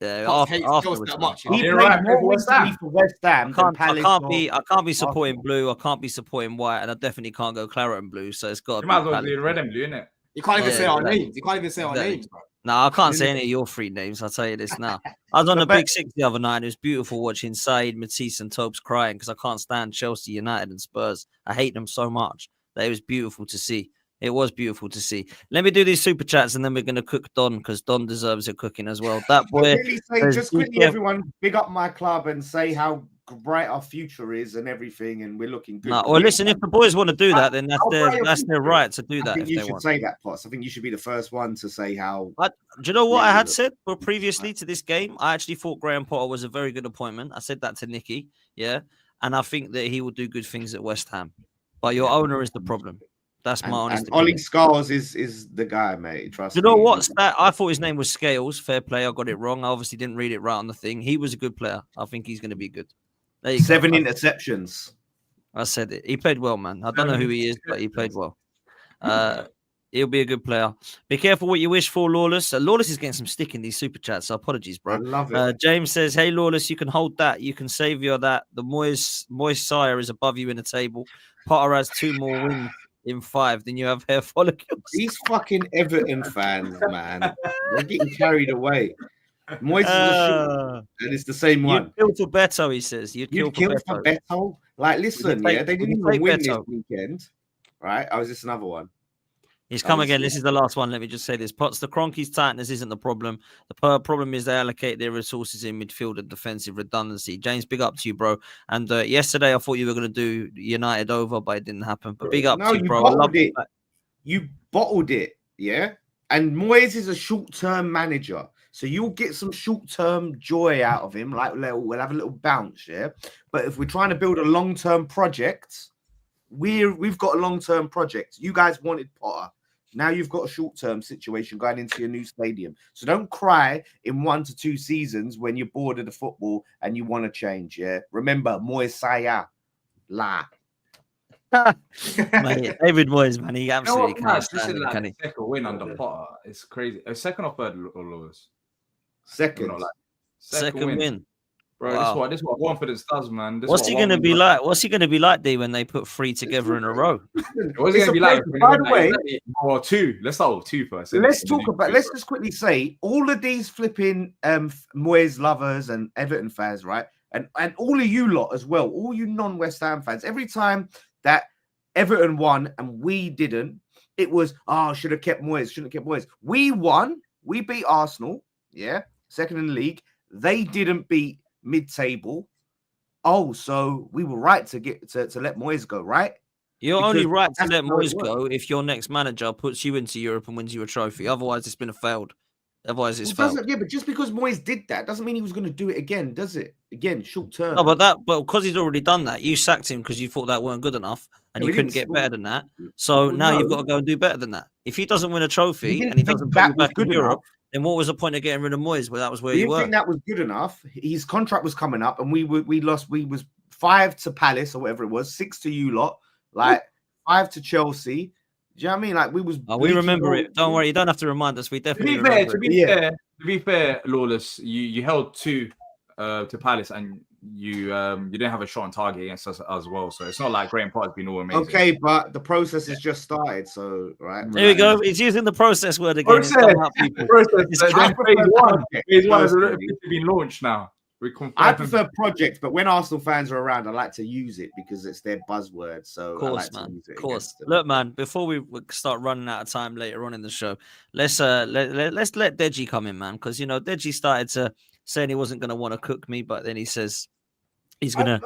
Yeah, that much. He played more recently for West Ham. I can't be supporting blue. I can't be supporting white, and I definitely can't go claret and blue. So it's got to be. You might as well be red and blue, innit? You can't even say our names. You can't even say our names, bro. No, I can't say any of your three names. I'll tell you this now. I was on the Big Six the other night. It was beautiful watching Said, Matisse, and Tobes crying because I can't stand Chelsea, United, and Spurs. I hate them so much. That it was beautiful to see. It was beautiful to see. Let me do these super chats and then we're going to cook Don because Don deserves a cooking as well. That boy. Just quickly, everyone, big up my club and say how bright our future is and everything, and we're looking good. Well, listen, if the boys want to do that, then that's their right to do that. I think you should say that, Potts. I think you should be the first one to say how. Do you know what I had said previously to this game? I actually thought Graham Potter was a very good appointment. I said that to Nicky, yeah, and I think that he will do good things at West Ham. But your owner is the problem. That's my honest opinion. Ollie Scars is the guy, mate. Trust me. You know what? I thought his name was Scales. Fair play. I got it wrong. I obviously didn't read it right on the thing. He was a good player. I think he's going to be good. There you 7 go. interceptions. I said it. He played well, man. I don't know who he is, but he played well. He'll be a good player. Be careful what you wish for, Lawless. Lawless is getting some stick in these super chats, so apologies, bro. I love it. James says, hey, Lawless, you can hold that. You can save your that. The moist sire is above you in the table. Potter has 2 more wins in 5, then you have hair follicles. These fucking Everton fans, man. They're getting carried away. Moyes is a shoot, and it's the same one. You'd kill for Beto, he says. You'd kill for Beto. Like, listen, they didn't even win this weekend. Right? Oh, is this another one? He's come again. This is the last one. Let me just say this. Potts, the Cronky's tightness isn't the problem. The problem is they allocate their resources in midfield and defensive redundancy. James, big up to you, bro. And yesterday I thought you were going to do United over, but it didn't happen. But big up to you, bro. I love it. You bottled it, yeah? And Moyes is a short-term manager. So you'll get some short-term joy out of him. Like, we'll have a little bounce, yeah? But if we're trying to build a long-term project, we've got a long-term project. You guys wanted Potter. Now you've got a short-term situation going into your new stadium. So don't cry in 1 to 2 seasons when you're bored of the football and you want to change, yeah? Remember, Moyes Saya. La. Mate, David Moyes, man, he absolutely can't stand it, can he? Second win under Potter. It's crazy. Second or third, Lewis? Second. Second win. Bro, wow. This is what confidence does, man. What's he going to be like? What's he going to be like, D, when they put 3 together in a row? What's he going to be like? By the way, or 2. Let's start with 2 first. Let's just quickly say all of these flipping Moyes lovers and Everton fans, right? And all of you lot as well, all you non-West Ham fans, every time that Everton won and we didn't, it was, should have kept Moyes, shouldn't have kept Moyes. We won. We beat Arsenal, yeah, second in the league. They didn't beat mid-table. So we were right to get to let Moyes go, right? You're only right to let Moyes go if your next manager puts you into Europe and wins you a trophy. Otherwise, it's been a failed. Otherwise, it's It failed. doesn't, yeah, but just because Moyes did that doesn't mean he was going to do it again, does it? Again, short term. No, but because he's already done that, you sacked him because you thought that weren't good enough, and No, you he couldn't didn't get score. better than that. So Well, now you've no. got to go and do better than that. If he doesn't win a We trophy didn't and he think doesn't put that you was back in good Europe, enough. then what was the point of getting rid of Moyes? Well, that was where We you didn't were. think that was good enough. His contract was coming up, and we lost. We was 5 to Palace or whatever it was, 6 to you lot, like 5 to Chelsea. Do you know what I mean? Like we was. Oh, we leaking remember goals. it. Don't worry, you don't have to remind us. We To definitely be fair, remember it. to be fair, Lawless, you held 2 to Palace, and you didn't have a shot on target against us as well. So it's not like Graham Potter's been all amazing. Okay, but the process has just started. So right. There we go. He's using the process word again. It's Process. coming up, people. Process. It's Then I phase prefer one. project, Phase one has personally. been launched now. I prefer projects, but when Arsenal fans are around, I like to use it because it's their buzzword. So Of course, I like man. to use it. Of course. against them. Look, man. Before we start running out of time later on in the show, let's let Deji come in, man. Because Deji started to saying he wasn't going to want to cook me, but then he says he's going to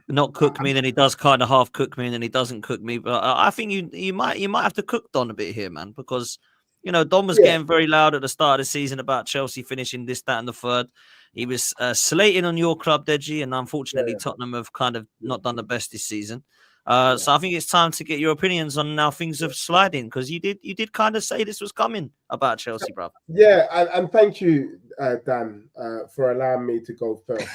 not cook me. Then he does kind of half cook me, and then he doesn't cook me. But I think you might have to cook Don a bit here, man, because Don was getting very loud at the start of the season about Chelsea finishing this, that, and the third. He was slating on your club, Deji, and unfortunately, Tottenham have kind of not done the best this season. So I think it's time to get your opinions on how things are sliding, because you did kind of say this was coming about Chelsea, bro. Yeah, and thank you, Dan, for allowing me to go first.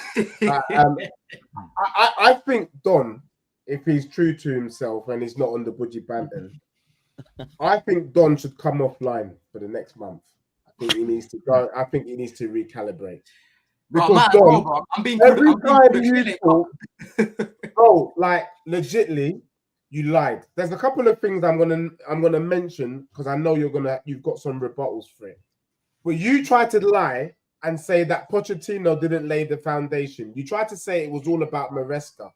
I think Don, if he's true to himself and he's not on the budgie banton, I think Don should come offline for the next month. I think he needs to go. I think he needs to recalibrate. Because Don, I'm being every time you talk, bro, like legitly, you lied. There's a couple of things I'm gonna mention because I know you've got some rebuttals for it. But you tried to lie and say that Pochettino didn't lay the foundation. You tried to say it was all about Maresca.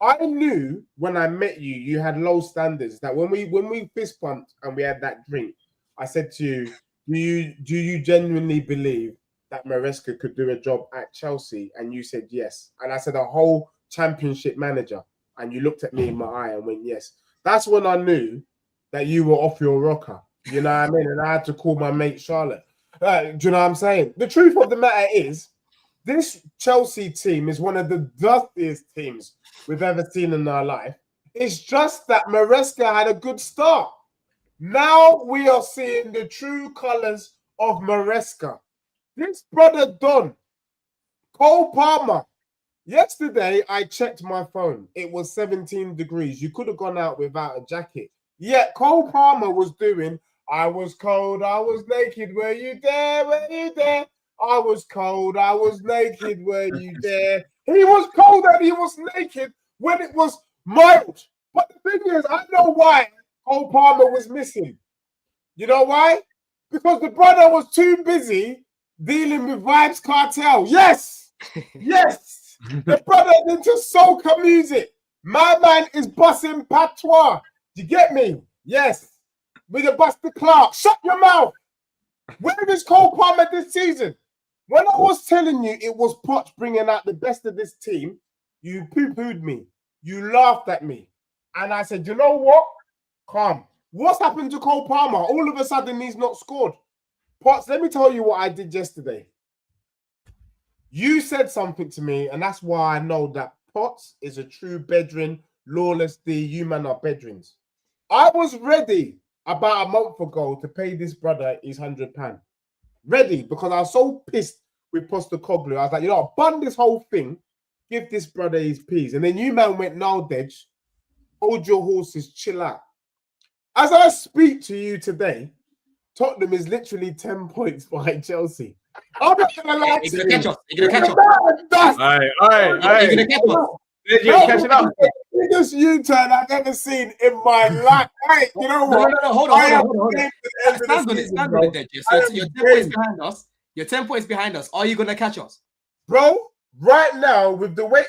I knew when I met you, you had low standards. That when we fist bumped and we had that drink, I said to you, do you genuinely believe that Maresca could do a job at Chelsea? And you said yes. And I said a whole championship manager. And you looked at me in my eye and went, yes. That's when I knew that you were off your rocker. You know what I mean? And I had to call my mate Charlotte. Do you know what I'm saying? The truth of the matter is, this Chelsea team is one of the dustiest teams we've ever seen in our life. It's just that Maresca had a good start. Now we are seeing the true colours of Maresca. This brother Don, Cole Palmer. Yesterday, I checked my phone. It was 17 degrees. You could have gone out without a jacket. Yet Cole Palmer was doing, I was cold, I was naked. Were you there? Were you there? I was cold, I was naked. Were you there? He was cold and he was naked when it was mild. But the thing is, I know why Cole Palmer was missing. You know why? Because the brother was too busy dealing with Vibes Cartel. Yes! Yes! The brother's into soca music. My man is busting patois. Do you get me? Yes. With a Buster Clark. Shut your mouth. Where is Cole Palmer this season? When I was telling you it was Poch bringing out the best of this team, you poo-pooed me. You laughed at me. And I said, you know what? Calm. What's happened to Cole Palmer? All of a sudden, he's not scored. Potts, let me tell you what I did yesterday. You said something to me, and that's why I know that Potts is a true bedroom, Lawless D. You man are bedrooms. I was ready about a month ago to pay this brother his £100. Ready, because I was so pissed with Postecoglou. I was like, you know, bun this whole thing, give this brother his peas. And then you man went, no, Dej, hold your horses, chill out. As I speak to you today, Tottenham is literally 10 points behind Chelsea. I'm not going to lie to you. You're going to catch us. All right. You're going to catch us. You're catching up. Biggest U-turn I've ever seen in my life. Hey, you know what? No, hold on. Stand on it, Dej. So you're 10 points behind us. You're 10 points behind us. Are you going to catch us? Bro, right now, with the way...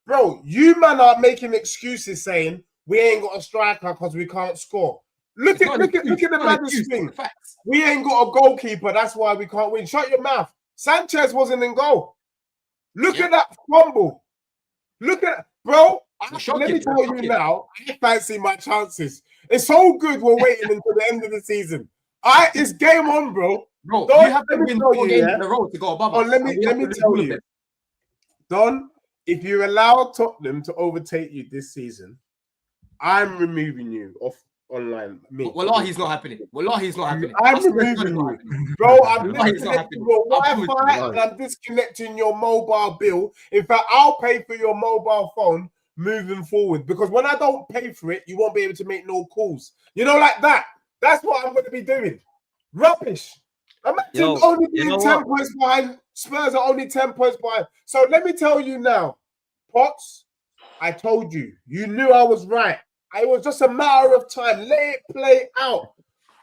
Bro, you man are making excuses saying we ain't got a striker because we can't score. Look at the maddest thing. We ain't got a goalkeeper. That's why we can't win. Shut your mouth. Sanchez wasn't in goal. Look at that fumble. Look at... Bro, let me tell you now, I fancy my chances. It's so good we're waiting until the end of the season. It's game on, bro. Bro, Don, you have to let me win tell 4 you, games yeah? in a row to go above Oh, us. let and me we have to tell lose all of you, them. Don, if you allow Tottenham to overtake you this season, I'm removing you off online. Me. Wallahi, he's not happening. Wallahi, he's not happening. I'm I swear to God, removing it's not you. happening. Bro, I'm Wallahi, it's not disconnecting happening. your I promise Wi-Fi you. and I'm disconnecting your mobile bill. In fact, I'll pay for your mobile phone moving forward because when I don't pay for it, you won't be able to make no calls. You know, like that. That's what I'm going to be doing. Rubbish. Imagine only being 10 points behind. Spurs are only 10 points behind. So let me tell you now, Potts, I told you. You knew I was right. It was just a matter of time. Let it play out.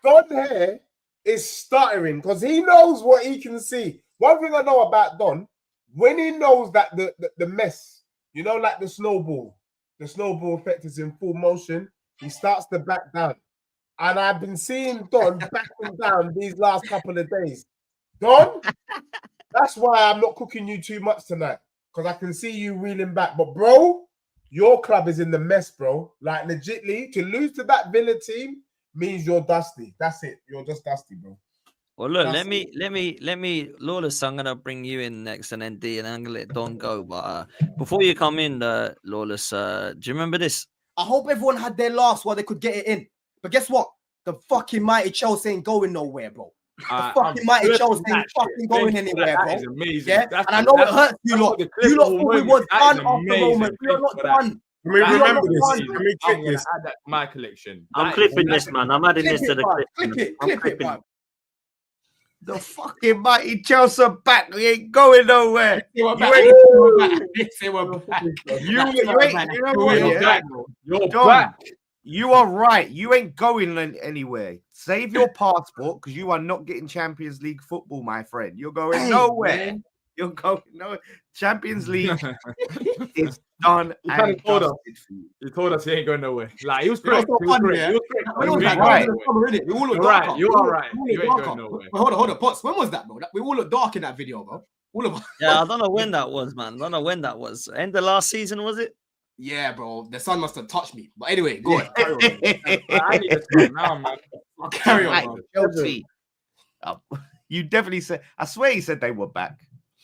Don here is stuttering because he knows what he can see. One thing I know about Don, when he knows that the mess, you know, like the snowball effect is in full motion, he starts to back down. And I've been seeing Don backing down these last couple of days. Don, that's why I'm not cooking you too much tonight because I can see you reeling back. But bro, your club is in the mess, bro. Like legitly, to lose to that Villa team means you're dusty. That's it. You're just dusty, bro. Well, look, That's let me, Lawless. I'm gonna bring you in next, and then D, and I'm gonna let Don go. But before you come in, Lawless, do you remember this? I hope everyone had their laughs while they could get it in. But guess what? The fucking mighty Chelsea ain't going nowhere, bro. The fucking mighty Chelsea ain't fucking going anywhere, bro. That is amazing. Yeah, That's and I know it hurts you lot. You lot thought we was done after the moment. We are not done. Can we remember this? Can we clip I'm this? add that to my collection. I'm clipping this, man. I'm adding this to the clip. Clip it, man. The fucking mighty Chelsea back. We ain't going nowhere. You're You ain't You are right. You ain't going anywhere. Save your passport because you are not getting Champions League football, my friend. You're going nowhere. Man. You're going nowhere. Champions League is done and told us. dusted for you. You told us he ain't going nowhere. Like, he was You know correct. what's He so was funny, correct. yeah? He was correct. When You was ain't that? going right. nowhere. We all look You're dark. right. You are right. We all You look ain't dark. going nowhere. Wait, hold on, Potts. When was that, bro? We all look dark in that video, bro. All of us. Yeah, I don't know when that was, man. I don't know when that was. End of last season, was it? Yeah, bro. The sun must have touched me. But anyway, go on. Carry on, I need to start now, man. bro. Carry on, Right, bro. Chelsea. You definitely said. I swear he said they were back.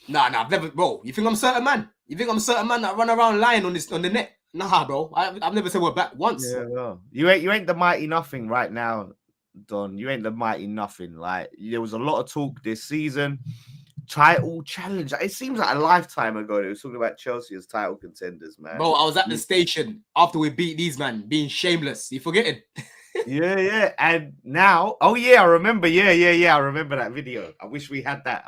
Nah, I've never, bro. You think I'm a certain man? You think I'm a certain man that run around lying on the net? Nah, bro. I've never said we're back once. Yeah, no. You ain't the mighty nothing right now, Don. You ain't the mighty nothing. Like there was a lot of talk this season. Title challenge. It seems like a lifetime ago they were talking about Chelsea as title contenders, man. Bro, I was at the station after we beat these man, being shameless. You forgetting? Yeah. And now, oh yeah, I remember. Yeah. I remember that video. I wish we had that.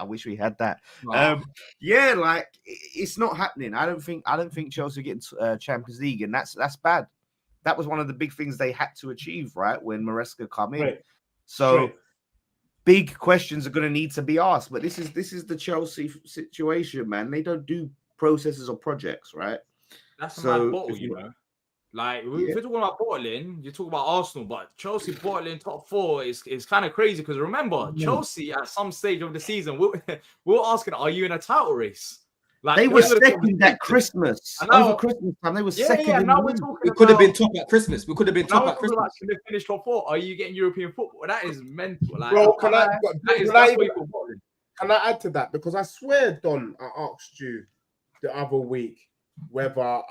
Wow. Yeah, like it's not happening. I don't think Chelsea getting Champions League, and that's bad. That was one of the big things they had to achieve, right? When Maresca come in. Right. So Right. big questions are going to need to be asked. But this is the Chelsea situation, man. They don't do processes or projects, right? That's a So, mad bottle, you know. Like, if you're talking about bottling, you talk about Arsenal, but Chelsea bottling top 4 is kind of crazy because remember, Chelsea at some stage of the season, we were asking, are you in a title race? Like, They were second at Christmas. And now- Over Christmas time, they were Yeah, second. yeah. in Now the we're league. talking We could have been about- top at Christmas. We could have been Now top we're at talking about Christmas. should they finish top 4? Are you getting European football? That is mental. Like, Bro, can I that's what you call bottling. Can I add to that? Because I swear, Don, I asked you the other week whether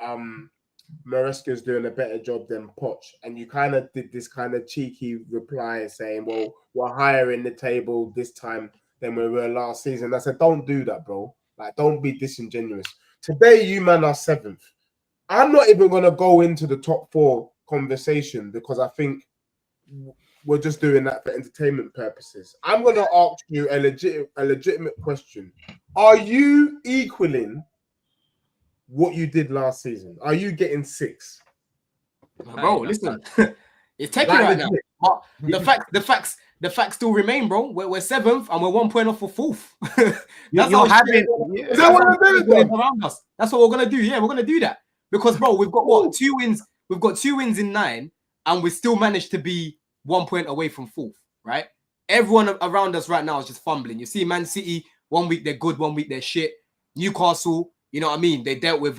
Maresca's doing a better job than Poch, and you kind of did this kind of cheeky reply saying, "Well, we're higher in the table this time than we were last season." I said, "Don't do that, bro. Like, don't be disingenuous. Today, you man are 7th. I'm not even gonna go into the top 4 conversation because I think we're just doing that for entertainment purposes. I'm gonna ask you a legitimate question. Are you equaling what you did last season? Are you getting 6? Bro, listen. It's taking Like, right now. legit. But the facts still remain, bro. We're 7th and we're 1 point off for 4th. That's You're how having. Is that what I'm doing, shit Don? around us. That's what we're gonna do. Yeah, we're gonna do that. Because bro, we've got what 2 wins. We've got 2 wins in 9, and we still managed to be 1 point away from 4th, right? Everyone around us right now is just fumbling. You see, Man City, 1 week they're good, 1 week they're shit. Newcastle, you know what I mean? They dealt with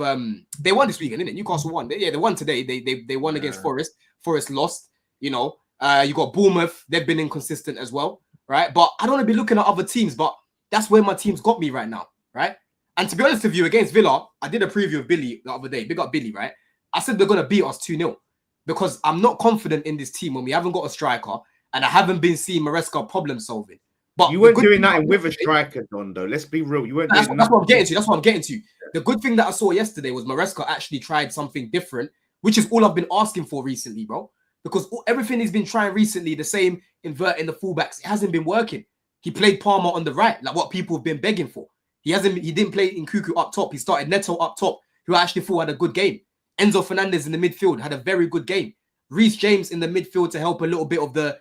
they won this weekend, didn't it? Newcastle won. They won today. They won against Forest. Forest lost. You know, you got Bournemouth. They've been inconsistent as well. right? But I don't want to be looking at other teams, but that's where my team's got me right now, right? And to be honest with you, against Villa, I did a preview of Billy the other day. Big up Billy, right? I said they're going to beat us 2-0 because I'm not confident in this team when we haven't got a striker and I haven't been seeing Maresca problem solving. But you weren't doing nothing with a striker, Don, though. Let's be real. You weren't that's doing what I'm nothing. getting to. That's what I'm getting to. The good thing that I saw yesterday was Maresca actually tried something different, which is all I've been asking for recently, bro. Because everything he's been trying recently, the same inverting the fullbacks, it hasn't been working. He played Palmer on the right, like what people have been begging for. He didn't play Nkunku up top. He started Neto up top, who I actually thought had a good game. Enzo Fernandez in the midfield had a very good game. Reece James in the midfield to help a little bit of the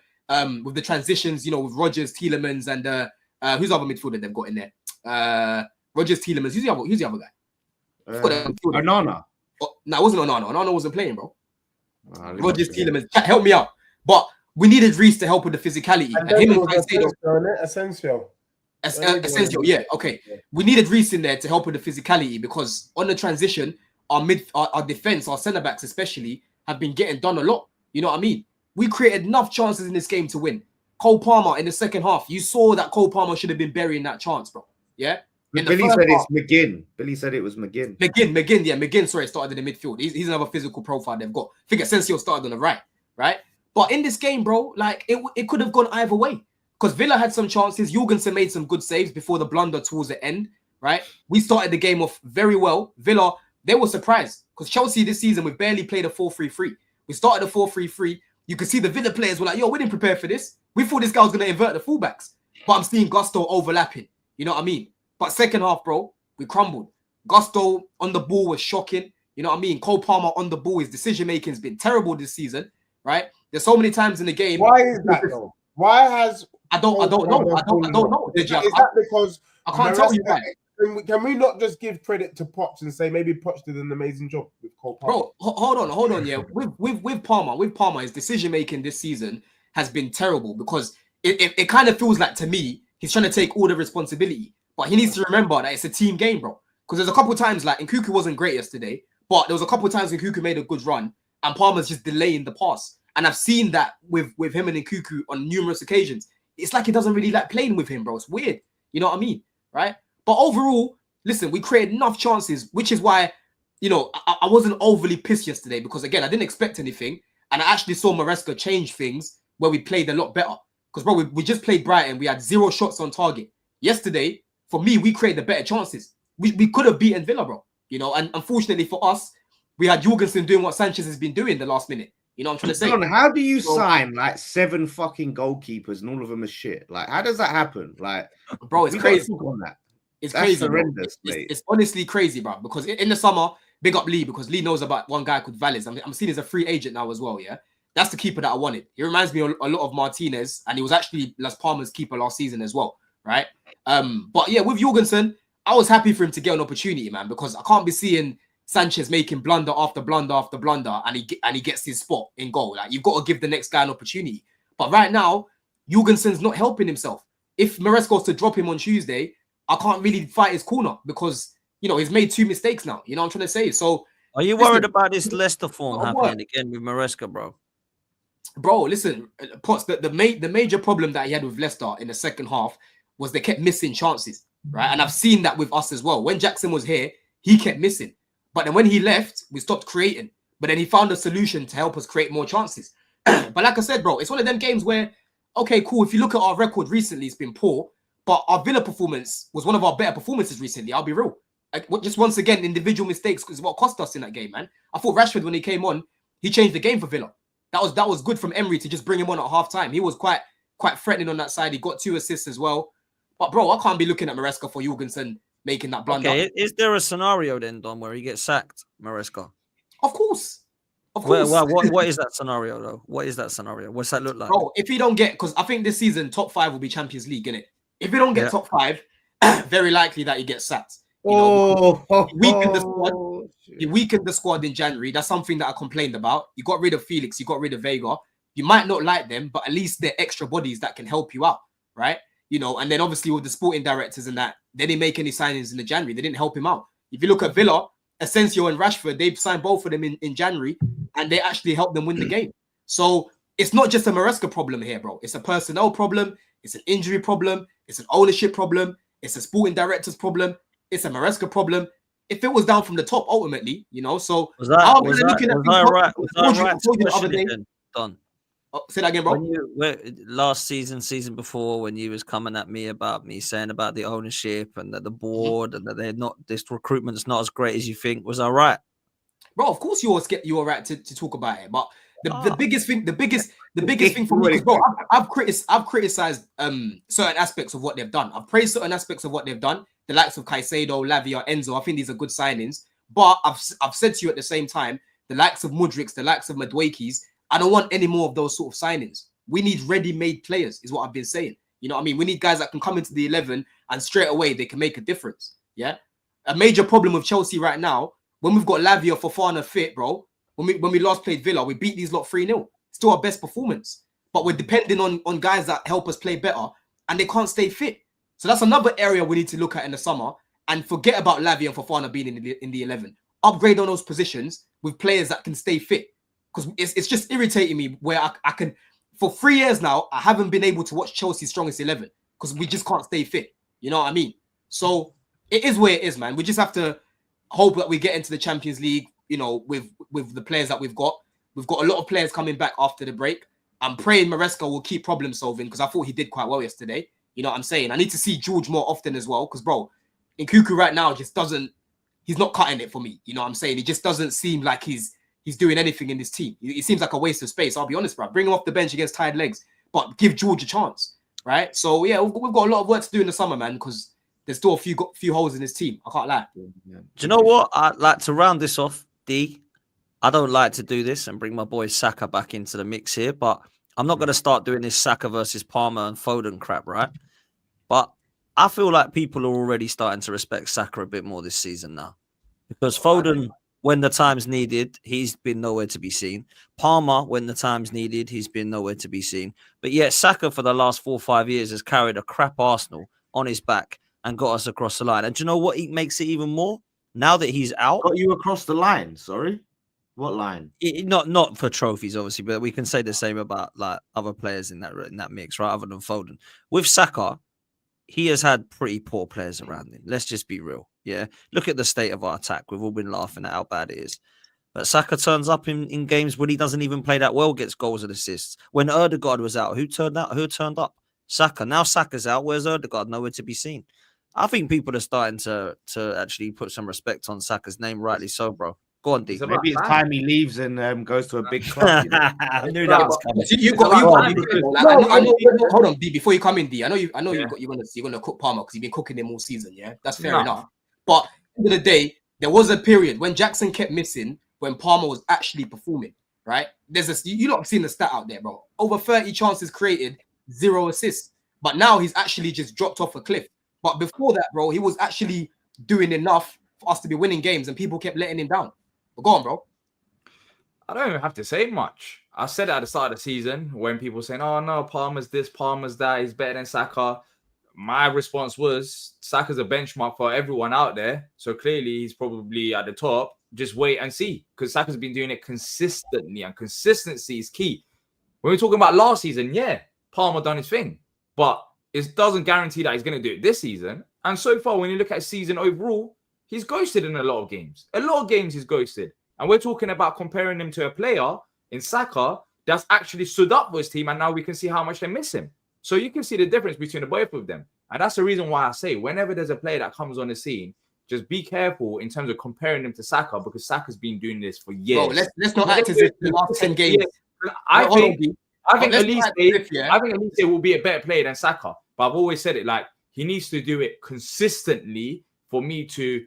with the transitions, you know, with Rodgers, Tielemans, and who's the other midfielder they've got in there? Rodgers, Tielemans. Who's the other guy? Onana. Oh, no, it wasn't Onana. Onana wasn't playing, bro. Rodgers, Tielemans. Tielemans. Chat, help me out. But we needed Reece to help with the physicality. And And him and Asensio. Asensio, yeah, okay. We needed Reece in there to help with the physicality because on the transition, our defense, our centre backs especially, have been getting done a lot. You know what I mean? We created enough chances in this game to win. Cole Palmer in the second half, you saw that Cole Palmer should have been burying that chance, bro. Yeah. Billy said it's McGinn. Billy said it was McGinn. McGinn, sorry, started in the midfield. He's another physical profile they've got. I think Asensio started on the right? But in this game, bro, like it could have gone either way. Because Villa had some chances. Jorgensen made some good saves before the blunder towards the end, right? We started the game off very well. Villa, they were surprised. Because Chelsea this season, we barely played a 4-3-3. We started a 4-3-3. You could see the Villa players were like, yo, we didn't prepare for this. We thought this guy was going to invert the fullbacks. But I'm seeing Gusto overlapping. You know what I mean? But second half, bro, we crumbled. Gusto on the ball was shocking. You know what I mean? Cole Palmer on the ball, his decision-making has been terrible this season, right? There's so many times in the game. Why is that, though? Why has... I don't know. Is that because... I can't tell you why. Can we not just give credit to Poch and say maybe Poch did an amazing job with Cole Palmer? Bro, hold on, yeah. With Palmer, his decision-making this season has been terrible because it kind of feels like, to me, he's trying to take all the responsibility. But he needs to remember that it's a team game, bro. Because there's a couple of times, like, Nkunku wasn't great yesterday, but there was a couple of times Nkunku made a good run and Palmer's just delaying the pass. And I've seen that with him and Nkunku on numerous occasions. It's like he doesn't really like playing with him, bro. It's weird. You know what I mean? Right? But overall, listen, we created enough chances, which is why, you know, I wasn't overly pissed yesterday because, again, I didn't expect anything. And I actually saw Maresca change things where we played a lot better. Because, bro, we just played Brighton. We had 0 shots on target. Yesterday, for me, we created the better chances. We could have beaten Villa, bro. You know, and unfortunately for us, we had Jorgensen doing what Sanchez has been doing the last minute. You know what I'm trying to say? John, how do you sign like 7 fucking goalkeepers and all of them are shit? Like, how does that happen? Like, bro, it's crazy. On that. It's That's crazy. horrendous, mate. It's honestly crazy, bro. Because in the summer, big up Lee, because Lee knows about one guy called Valles. I'm seeing as a free agent now as well, yeah? That's the keeper that I wanted. He reminds me a lot of Martinez, and he was actually Las Palmas' keeper last season as well, right? But yeah, with Jorgensen, I was happy for him to get an opportunity, man, because I can't be seeing Sanchez making blunder after blunder after blunder, and he gets his spot in goal. Like, you've got to give the next guy an opportunity. But right now, Jorgensen's not helping himself. If Maresca was to drop him on Tuesday, I can't really fight his corner because, you know, he's made 2 mistakes now. You know what I'm trying to say? So, are you worried about this Leicester form happening again with Maresca, bro? Bro, listen, Potts, the major problem that he had with Leicester in the second half was they kept missing chances, right? And I've seen that with us as well. When Jackson was here, he kept missing. But then when he left, we stopped creating. But then he found a solution to help us create more chances. But like I said, bro, it's one of them games where, okay, cool. If you look at our record recently, it's been poor. But our Villa performance was one of our better performances recently. I'll be real. Like, just once again, individual mistakes is what cost us in that game, man. I thought Rashford, when he came on, he changed the game for Villa. That was good from Emery to just bring him on at half time. He was quite threatening on that side. He got 2 assists as well. But bro, I can't be looking at Maresca for Jorgensen making that blunder. Okay, is there a scenario then, Don, where he gets sacked, Maresca? Of course. Of course. Well, what is that scenario though? What is that scenario? What's that look like? Bro, if he don't get, because I think this season top 5 will be Champions League, innit? If he don't get top 5, very likely that he gets sacked. You know, he weakened the squad in January. That's something that I complained about. You got rid of Felix, you got rid of Vega. You might not like them, but at least they're extra bodies that can help you out, right? You know, and then obviously with the sporting directors and that, they didn't make any signings in the January. They didn't help him out. If you look at Villa, Asensio and Rashford, they've signed both of them in January, and they actually helped them win the game. So it's not just a Maresca problem here, bro. It's a personnel problem. It's an injury problem. It's an ownership problem. It's a sporting director's problem. It's a Maresca problem. If it was down from the top, ultimately, so was I right? Was I right to question it then, Don? Oh, say that again, bro. Last season before, when you was coming at me about me saying about the ownership and that the board and that they're not, this recruitment's not as great as you think, was I right? Bro, of course you were right to talk about it, but the biggest thing for me, because bro, I've criticized certain aspects of what they've done. I've praised certain aspects of what they've done. The likes of Caicedo, Lavia, Enzo. I think these are good signings. But I've said to you at the same time, the likes of Mudryks, the likes of Madueke's, I don't want any more of those sort of signings. We need ready-made players, is what I've been saying. You know what I mean? We need guys that can come into the 11 and straight away they can make a difference. Yeah. A major problem with Chelsea right now, when we've got Lavia, Fofana fit, bro. When we last played Villa, we beat these lot 3-0. Still our best performance. But we're depending on guys that help us play better, and they can't stay fit. So that's another area we need to look at in the summer and forget about Lavia and Fofana being in the 11. Upgrade on those positions with players that can stay fit. Because it's just irritating me where I can, for 3 years now, I haven't been able to watch Chelsea's strongest 11 because we just can't stay fit. You know what I mean? So it is where it is, man. We just have to hope that we get into the Champions League, with the players that we've got. We've got a lot of players coming back after the break. I'm praying Maresca will keep problem solving because I thought he did quite well yesterday. You know what I'm saying? I need to see George more often as well because, bro, Nkunku right now just he's not cutting it for me. You know what I'm saying? He just doesn't seem like he's doing anything in this team. It seems like a waste of space. I'll be honest, bro. Bring him off the bench against tired legs, but give George a chance, right? So, yeah, we've got a lot of work to do in the summer, man, because there's still a few holes in his team. I can't lie. Do you know what? I'd like to round this off, D. I don't like to do this and bring my boy Saka back into the mix here, but I'm not going to start doing this Saka versus Palmer and Foden crap, right? But I feel like people are already starting to respect Saka a bit more this season now. Because Foden, when the time's needed, he's been nowhere to be seen. Palmer, when the time's needed, he's been nowhere to be seen. But yet Saka for the last 4 or 5 years has carried a crap Arsenal on his back and got us across the line. And do you know what makes it even more? Now that he's out. Got you across the line, sorry? What line? Not for trophies, obviously, but we can say the same about like other players in that mix, right? Other than Foden. With Saka, he has had pretty poor players around him. Let's just be real. Yeah. Look at the state of our attack. We've all been laughing at how bad it is. But Saka turns up in games when he doesn't even play that well, gets goals and assists. When Ødegaard was out, who turned up? Saka. Now Saka's out. Where's Ødegaard? Nowhere to be seen. I think people are starting to actually put some respect on Saka's name, rightly so, bro. Go on, D. Maybe it's time he leaves and goes to a big club. I knew that was coming. Hold on, D. Before you come in, D. I know you're gonna cook Palmer because you've been cooking him all season. Yeah, that's fair enough. But at the end of the day, there was a period when Jackson kept missing when Palmer was actually performing. Right? You lot have seen the stat out there, bro. Over 30 chances created, 0 assists. But now he's actually just dropped off a cliff. But before that, bro, he was actually doing enough for us to be winning games, and people kept letting him down. But go on, bro. I don't even have to say much. I said it at the start of the season when people saying, "Oh no, Palmer's this, Palmer's that. He's better than Saka." My response was, Saka's a benchmark for everyone out there, so clearly he's probably at the top. Just wait and see, because Saka's been doing it consistently, and consistency is key. When we're talking about last season, yeah, Palmer done his thing, but it doesn't guarantee that he's going to do it this season. And so far, when you look at his season overall, he's ghosted in a lot of games. A lot of games he's ghosted. And we're talking about comparing him to a player in Saka that's actually stood up for his team, and now we can see how much they miss him. So you can see the difference between the both of them. And that's the reason why I say whenever there's a player that comes on the scene, just be careful in terms of comparing him to Saka, because Saka's been doing this for years. Bro, let's not act as if the last 10 games. I think at least Elise will be a better player than Saka. But I've always said it, like, he needs to do it consistently for me to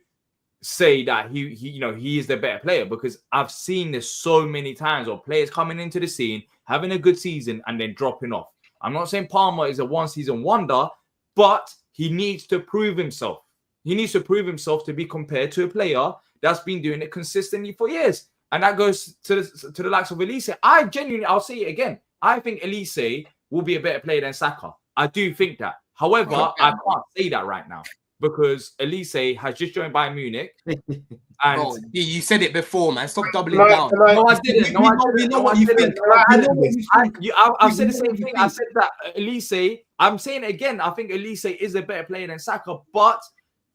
say that he is the better player, because I've seen this so many times of players coming into the scene, having a good season, and then dropping off. I'm not saying Palmer is a one-season wonder, but he needs to prove himself. He needs to prove himself to be compared to a player that's been doing it consistently for years. And that goes to the likes of Elise. I'll say it again. I think Elise will be a better player than Saka. I do think that. However, I can't say that right now. because Elise has just joined Bayern Munich. And Bro, you said it before, man. Stop doubling Can I- down. can I- no, I didn't. No, I We didn't. know No, what I you didn't. think. Can I We add know to what this? you think. I've said the We know same what you thing. I think. said that Elise. I'm saying it again. I think Elise is a better player than Saka. But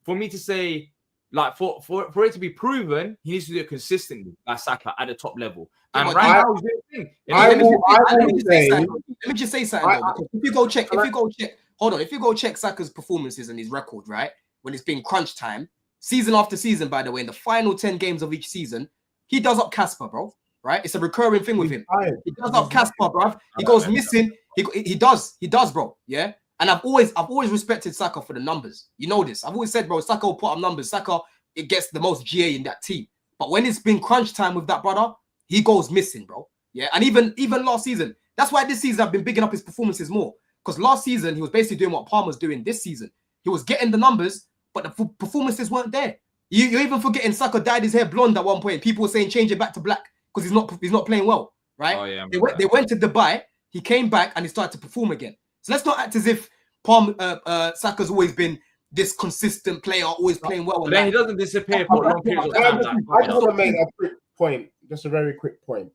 for me to say, like, for it to be proven, he needs to do it consistently, like Saka at the top level. Yeah, And but right I- now, he's doing the thing. I Let me will- I let me will just say say- something. Let me just say something, I- though, because if you go check, can I- hold on, if you go check Saka's performances and his record, right, when it's been crunch time, season after season, by the way, in the final 10 games of each season, he does up Casper, bro. Right? It's a recurring thing with him. He does up Casper, bro. He goes missing. He does, bro. Yeah. And I've always respected Saka for the numbers. You know this. I've always said, bro, Saka will put up numbers. Saka, it gets the most GA in that team. But when it's been crunch time with that brother, he goes missing, bro. Yeah. And even last season, that's why this season I've been bigging up his performances more. Because last season he was basically doing what Palmer's doing this season. He was getting the numbers, but the performances weren't there. You're even forgetting Saka dyed his hair blonde at one point. People were saying change it back to black because he's not playing well, right? Oh, yeah, they went to Dubai. He came back and he started to perform again. So let's not act as if Saka's always been this consistent player, always playing well. But then he doesn't disappear for long periods of time. I just want to make a quick point, just a very quick point.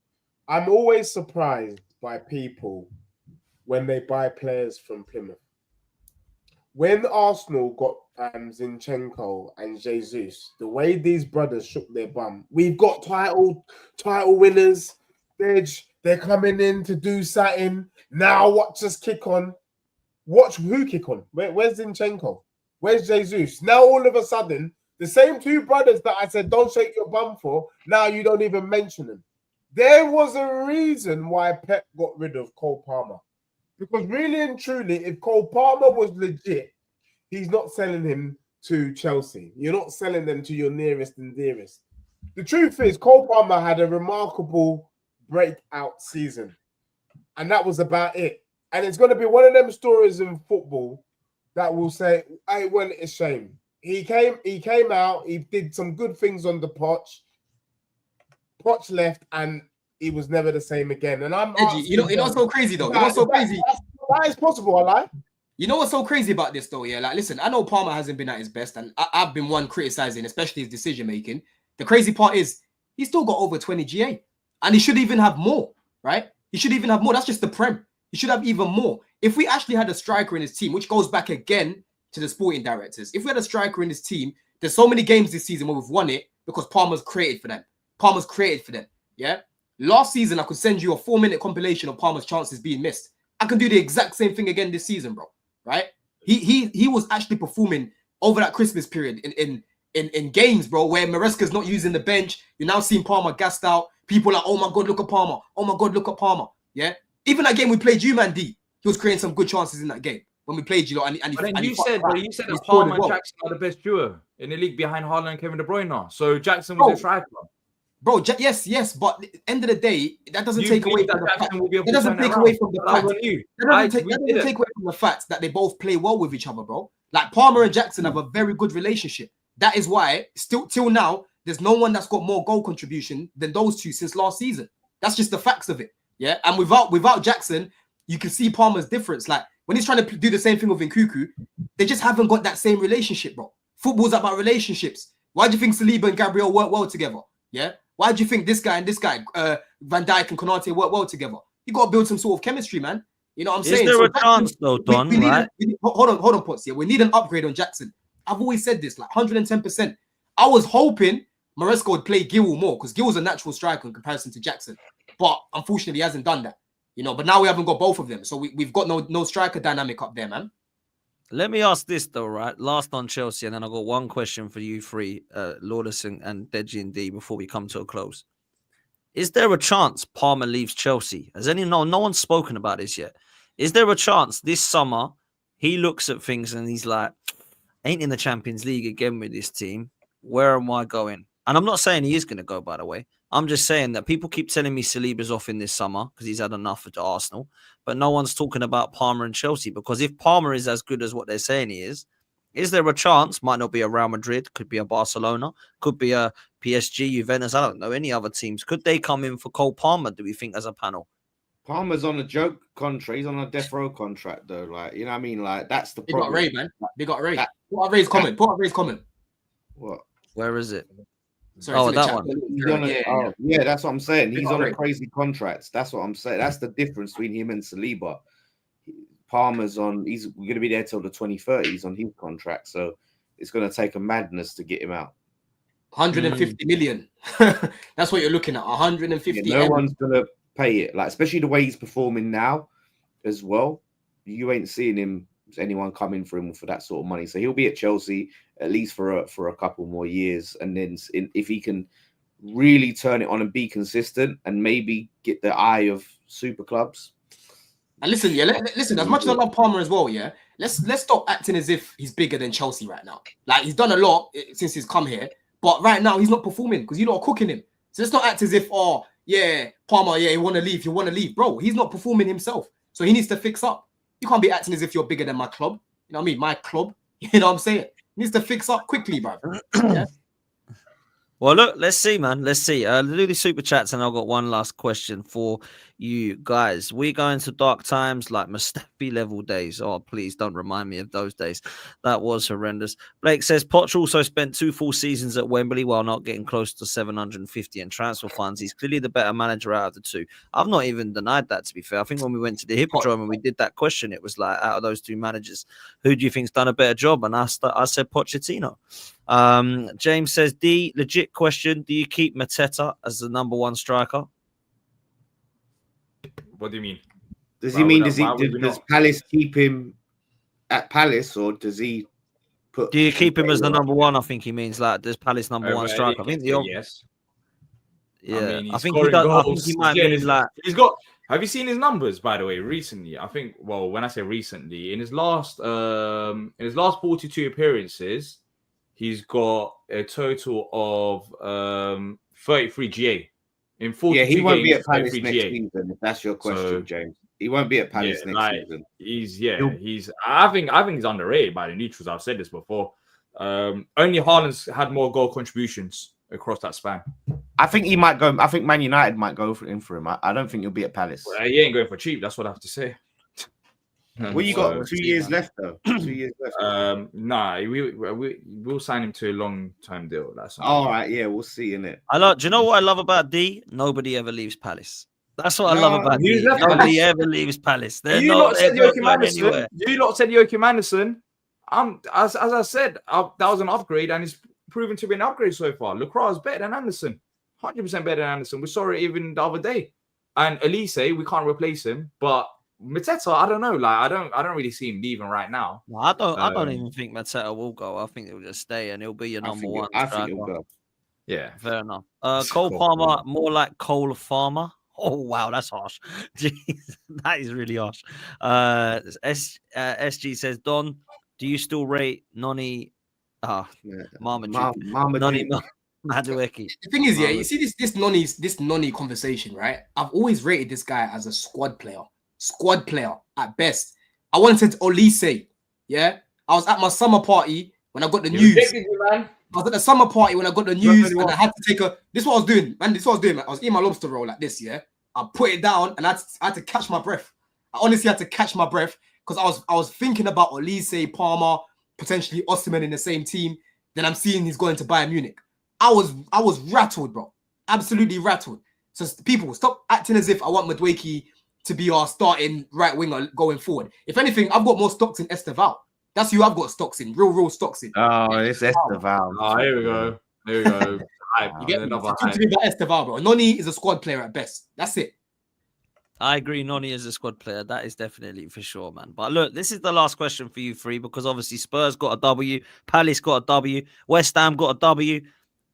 I'm always surprised by people when they buy players from Plymouth. When Arsenal got Zinchenko and Jesus, the way these brothers shook their bum, we've got title winners. They're coming in to do something. Now watch us kick on. Watch who kick on. Where's Zinchenko? Where's Jesus? Now all of a sudden, the same two brothers that I said don't shake your bum for, now you don't even mention them. There was a reason why Pep got rid of Cole Palmer. Because really and truly, if Cole Palmer was legit, he's not selling him to Chelsea. You're not selling them to your nearest and dearest. The truth is, Cole Palmer had a remarkable breakout season. And that was about it. And it's going to be one of them stories in football that will say, hey, well, it's a shame. He came out, he did some good things on the Poch. Poch left, and he was never the same again. And I'm Edgy, you know what's so crazy though? You know what's so crazy? That is possible, I lie. You know what's so crazy about this though? Yeah, like listen, I know Palmer hasn't been at his best, and I've been one criticizing, especially his decision making. The crazy part is he's still got over 20 GA, and he should even have more, right? He should even have more. That's just the Prem. He should have even more. If we actually had a striker in his team, which goes back again to the sporting directors, if we had a striker in his team, there's so many games this season where we've won it because Palmer's created for them. Palmer's created for them. Yeah. Last season, I could send you a 4-minute compilation of Palmer's chances being missed. I can do the exact same thing again this season, bro. Right? He was actually performing over that Christmas period in games, bro, where Maresca's not using the bench. You're now seeing Palmer gassed out. People are like, oh my God, look at Palmer. Oh my God, look at Palmer. Yeah. Even that game we played you, man, D, he was creating some good chances in that game when we played you lot. You said that Palmer and Jackson are the best duo in the league behind Haaland and Kevin De Bruyne. So Jackson was a striker. Bro, yes, but at the end of the day, that doesn't take away from the fact. That doesn't take away from the fact. That doesn't take away from the fact that they both play well with each other, bro. Like Palmer and Jackson have a very good relationship. That is why, still till now, there's no one that's got more goal contribution than those two since last season. That's just the facts of it. Yeah, and without Jackson, you can see Palmer's difference. Like when he's trying to do the same thing with Nkuku, they just haven't got that same relationship, bro. Football's about relationships. Why do you think Saliba and Gabriel work well together? Yeah. Why do you think this guy and this guy, Van Dijk and Konate, work well together? You got to build some sort of chemistry, man. You know what I'm saying? Is there a chance though, Don? Right? Hold on, Potts. Yeah, we need an upgrade on Jackson. I've always said this, like 110%. I was hoping Maresca would play Gil more because Gil's a natural striker in comparison to Jackson, but unfortunately, he hasn't done that. You know, but now we haven't got both of them, so we've got no striker dynamic up there, man. Let me ask this though, right? Last on Chelsea, and then I've got one question for you three, Lourdes and Deji and D, before we come to a close. Is there a chance Palmer leaves Chelsea? No one's spoken about this yet. Is there a chance this summer he looks at things and he's like, ain't in the Champions League again with this team. Where am I going? And I'm not saying he is going to go, by the way. I'm just saying that people keep telling me Saliba's off in this summer because he's had enough at Arsenal. But no one's talking about Palmer and Chelsea, because if Palmer is as good as what they're saying he is there a chance? Might not be a Real Madrid, could be a Barcelona, could be a PSG, Juventus, I don't know, any other teams. Could they come in for Cole Palmer, do we think, as a panel? Palmer's on a joke contract. He's on a death row contract, though. Like, you know what I mean? Like, that's the They got problem. Ray, man. They got Ray. That- Put up Ray's comment. Put up Ray's comment. What? Where is it? Sorry, Oh, it's in the that chat. one. He's on a, yeah, that's what I'm saying. He's got on a Ray. crazy contract. That's what I'm saying. That's the difference between him and Saliba. Palmer's on. He's going to be there till the 2030s on his contract. So it's going to take a madness to get him out. 150 million. That's what you're looking at. 150. Yeah, no one's going to pay it. Like, especially the way he's performing now, as well. You ain't seeing anyone coming for him for that sort of money. So he'll be at Chelsea at least for a couple more years, and then if he can really turn it on and be consistent, and maybe get the eye of super clubs. And listen, yeah, listen. As much as I love Palmer as well, yeah, let's stop acting as if he's bigger than Chelsea right now. Like, he's done a lot since he's come here, but right now he's not performing because you're not cooking him. So let's not act as if, oh yeah, Palmer, yeah, you want to leave, bro. He's not performing himself, so he needs to fix up. You can't be acting as if you're bigger than my club. You know what I mean? My club. You know what I'm saying? He needs to fix up quickly, bro. Yeah. Well, look, let's see, man. Let's see. Do the super chats, and I've got one last question for you guys. We go into dark times like Mustafi level days. Oh, please don't remind me of those days. That was horrendous. Blake says Poch also spent 2 full seasons at Wembley while not getting close to 750 in transfer funds. He's clearly the better manager out of the two. I've not even denied that, to be fair. I think when we went to the Hippodrome and we did that question, it was like, out of those two managers, who do you think's done a better job? And I said Pochettino. James says, D, legit question, do you keep Mateta as the number 1 striker? What do you mean? Does he mean, does Palace keep him at Palace, or does he put... Do you keep him as the number 1? I think he means, like, does Palace number 1 striker? I think yes. Yeah, I mean, I think he does. I think he might mean like... He's got... Have you seen his numbers, by the way, recently? I think, well, when I say recently, in his last 42 appearances, he's got a total of 33 GA. In 42 yeah, he won't games, be at Palace next GA. season, if that's your question, James. He won't be at Palace next season. I think he's underrated by the neutrals. I've said this before. Only Haaland's had more goal contributions across that span. I think he might go. I think Man United might go for him. I don't think he'll be at Palace. Well, he ain't going for cheap. That's what I have to say. Well, you got 2 years left, though. 2 years left. Nah, we'll sign him to a long-term deal. That's all right. Yeah, we'll see, innit? Do you know what I love about D? Nobody ever leaves Palace. That's what I love about D. Nobody ever leaves Palace. They're not going anywhere. You lot said Joachim Anderson. As I said, that was an upgrade, and it's proven to be an upgrade so far. Lacroix is better than Anderson. 100% better than Anderson. We saw it even the other day. And Elise, we can't replace him, but Mateta, I don't know. Like, I don't really see him leaving right now. No, I don't even think Mateta will go. I think he'll just stay and he'll be your number 1. I think he'll go. Yeah, fair enough. Cole Palmer, more like Cole Farmer. Oh wow, that's harsh. Jeez, that is really harsh. SG says, Don, do you still rate Noni? Mama Noni Madueke. The thing is, yeah, you see this Noni conversation, right? I've always rated this guy as a squad player at best. I wanted Olise, yeah. I was at my summer party when I got the news. I was at the summer party when I got the news, and I had to take a. This is what I was doing, man. I was eating my lobster roll like this, yeah. I put it down, and I had to catch my breath. I honestly had to catch my breath because I was thinking about Olise, Palmer, potentially Osimhen in the same team. Then I'm seeing he's going to Bayern Munich. I was rattled, bro. Absolutely rattled. So people, stop acting as if I want Madueke to be our starting right winger going forward. If anything, I've got more stocks in Esteval. That's who I've got stocks in, real stocks in. Oh, it's Esteval. Oh, here we go. You get me? Talk to me about Esteval, bro. Noni is a squad player at best. That's it. I agree. Noni is a squad player. That is definitely for sure, man. But look, this is the last question for you three, because obviously Spurs got a W, Palace got a W, West Ham got a W,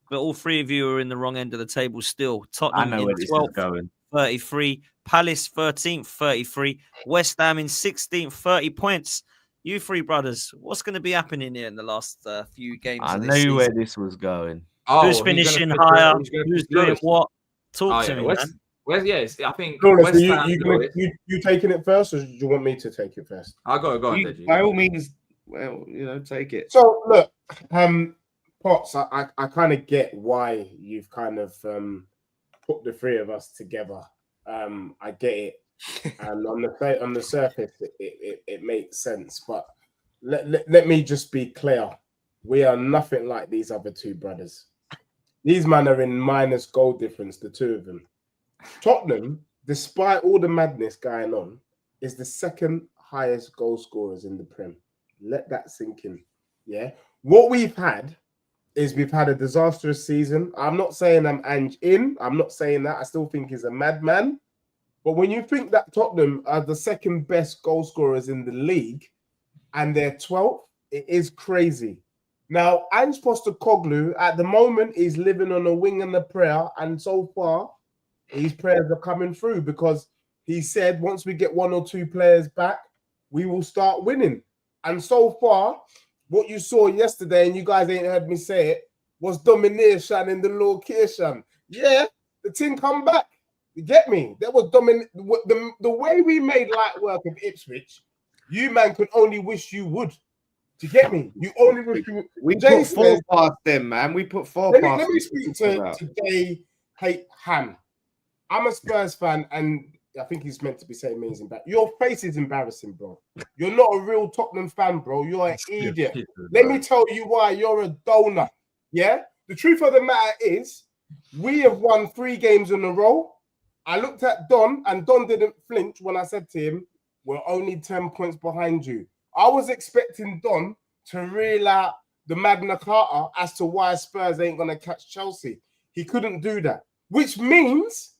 but all three of you are in the wrong end of the table still. Tottenham in 12th, 33. Palace 13th, 33. West Ham in 16th, 30 points. You three brothers, what's going to be happening here in the last few games? I knew where this was going. Who's finishing higher? Who's doing what? Talk to me, man. I think. You taking it first, or do you want me to take it first? I'll go on, Deji. By all means, take it. So look, Potts, I kind of get why you've kind of put the three of us together. I get it. And on the surface, it makes sense. But let me just be clear: we are nothing like these other two brothers. These men are in minus goal difference, the two of them. Tottenham, despite all the madness going on, is the second highest goal scorers in the Prem. Let that sink in. Yeah. What we've had is we've had a disastrous season. I'm not saying I'm Ange in. I'm not saying that. I still think he's a madman. But when you think that Tottenham are the second best goal scorers in the league and they're 12th, it is crazy. Now, Ange Postecoglou, at the moment, is living on a wing and a prayer. And so far, his prayers are coming through because he said once we get one or two players back, we will start winning. And so far, what you saw yesterday, and you guys ain't heard me say it, was domination in the location. Yeah, the team come back. You get me? That was the way we made light work of Ipswich. You man could only wish you would. Do you get me? You only wish you would. We put four past them, man. We put four past them. Let me speak to today. Hey, Han. I'm a Spurs fan, and I think he's meant to be saying amazing. But your face is embarrassing, bro. You're not a real Tottenham fan, bro. You're an idiot. Let me tell you why. You're a donut. Yeah. The truth of the matter is, we have won 3 games in a row. I looked at Don, and Don didn't flinch when I said to him, "We're only 10 points behind you." I was expecting Don to reel out the Magna Carta as to why Spurs ain't gonna catch Chelsea. He couldn't do that, which means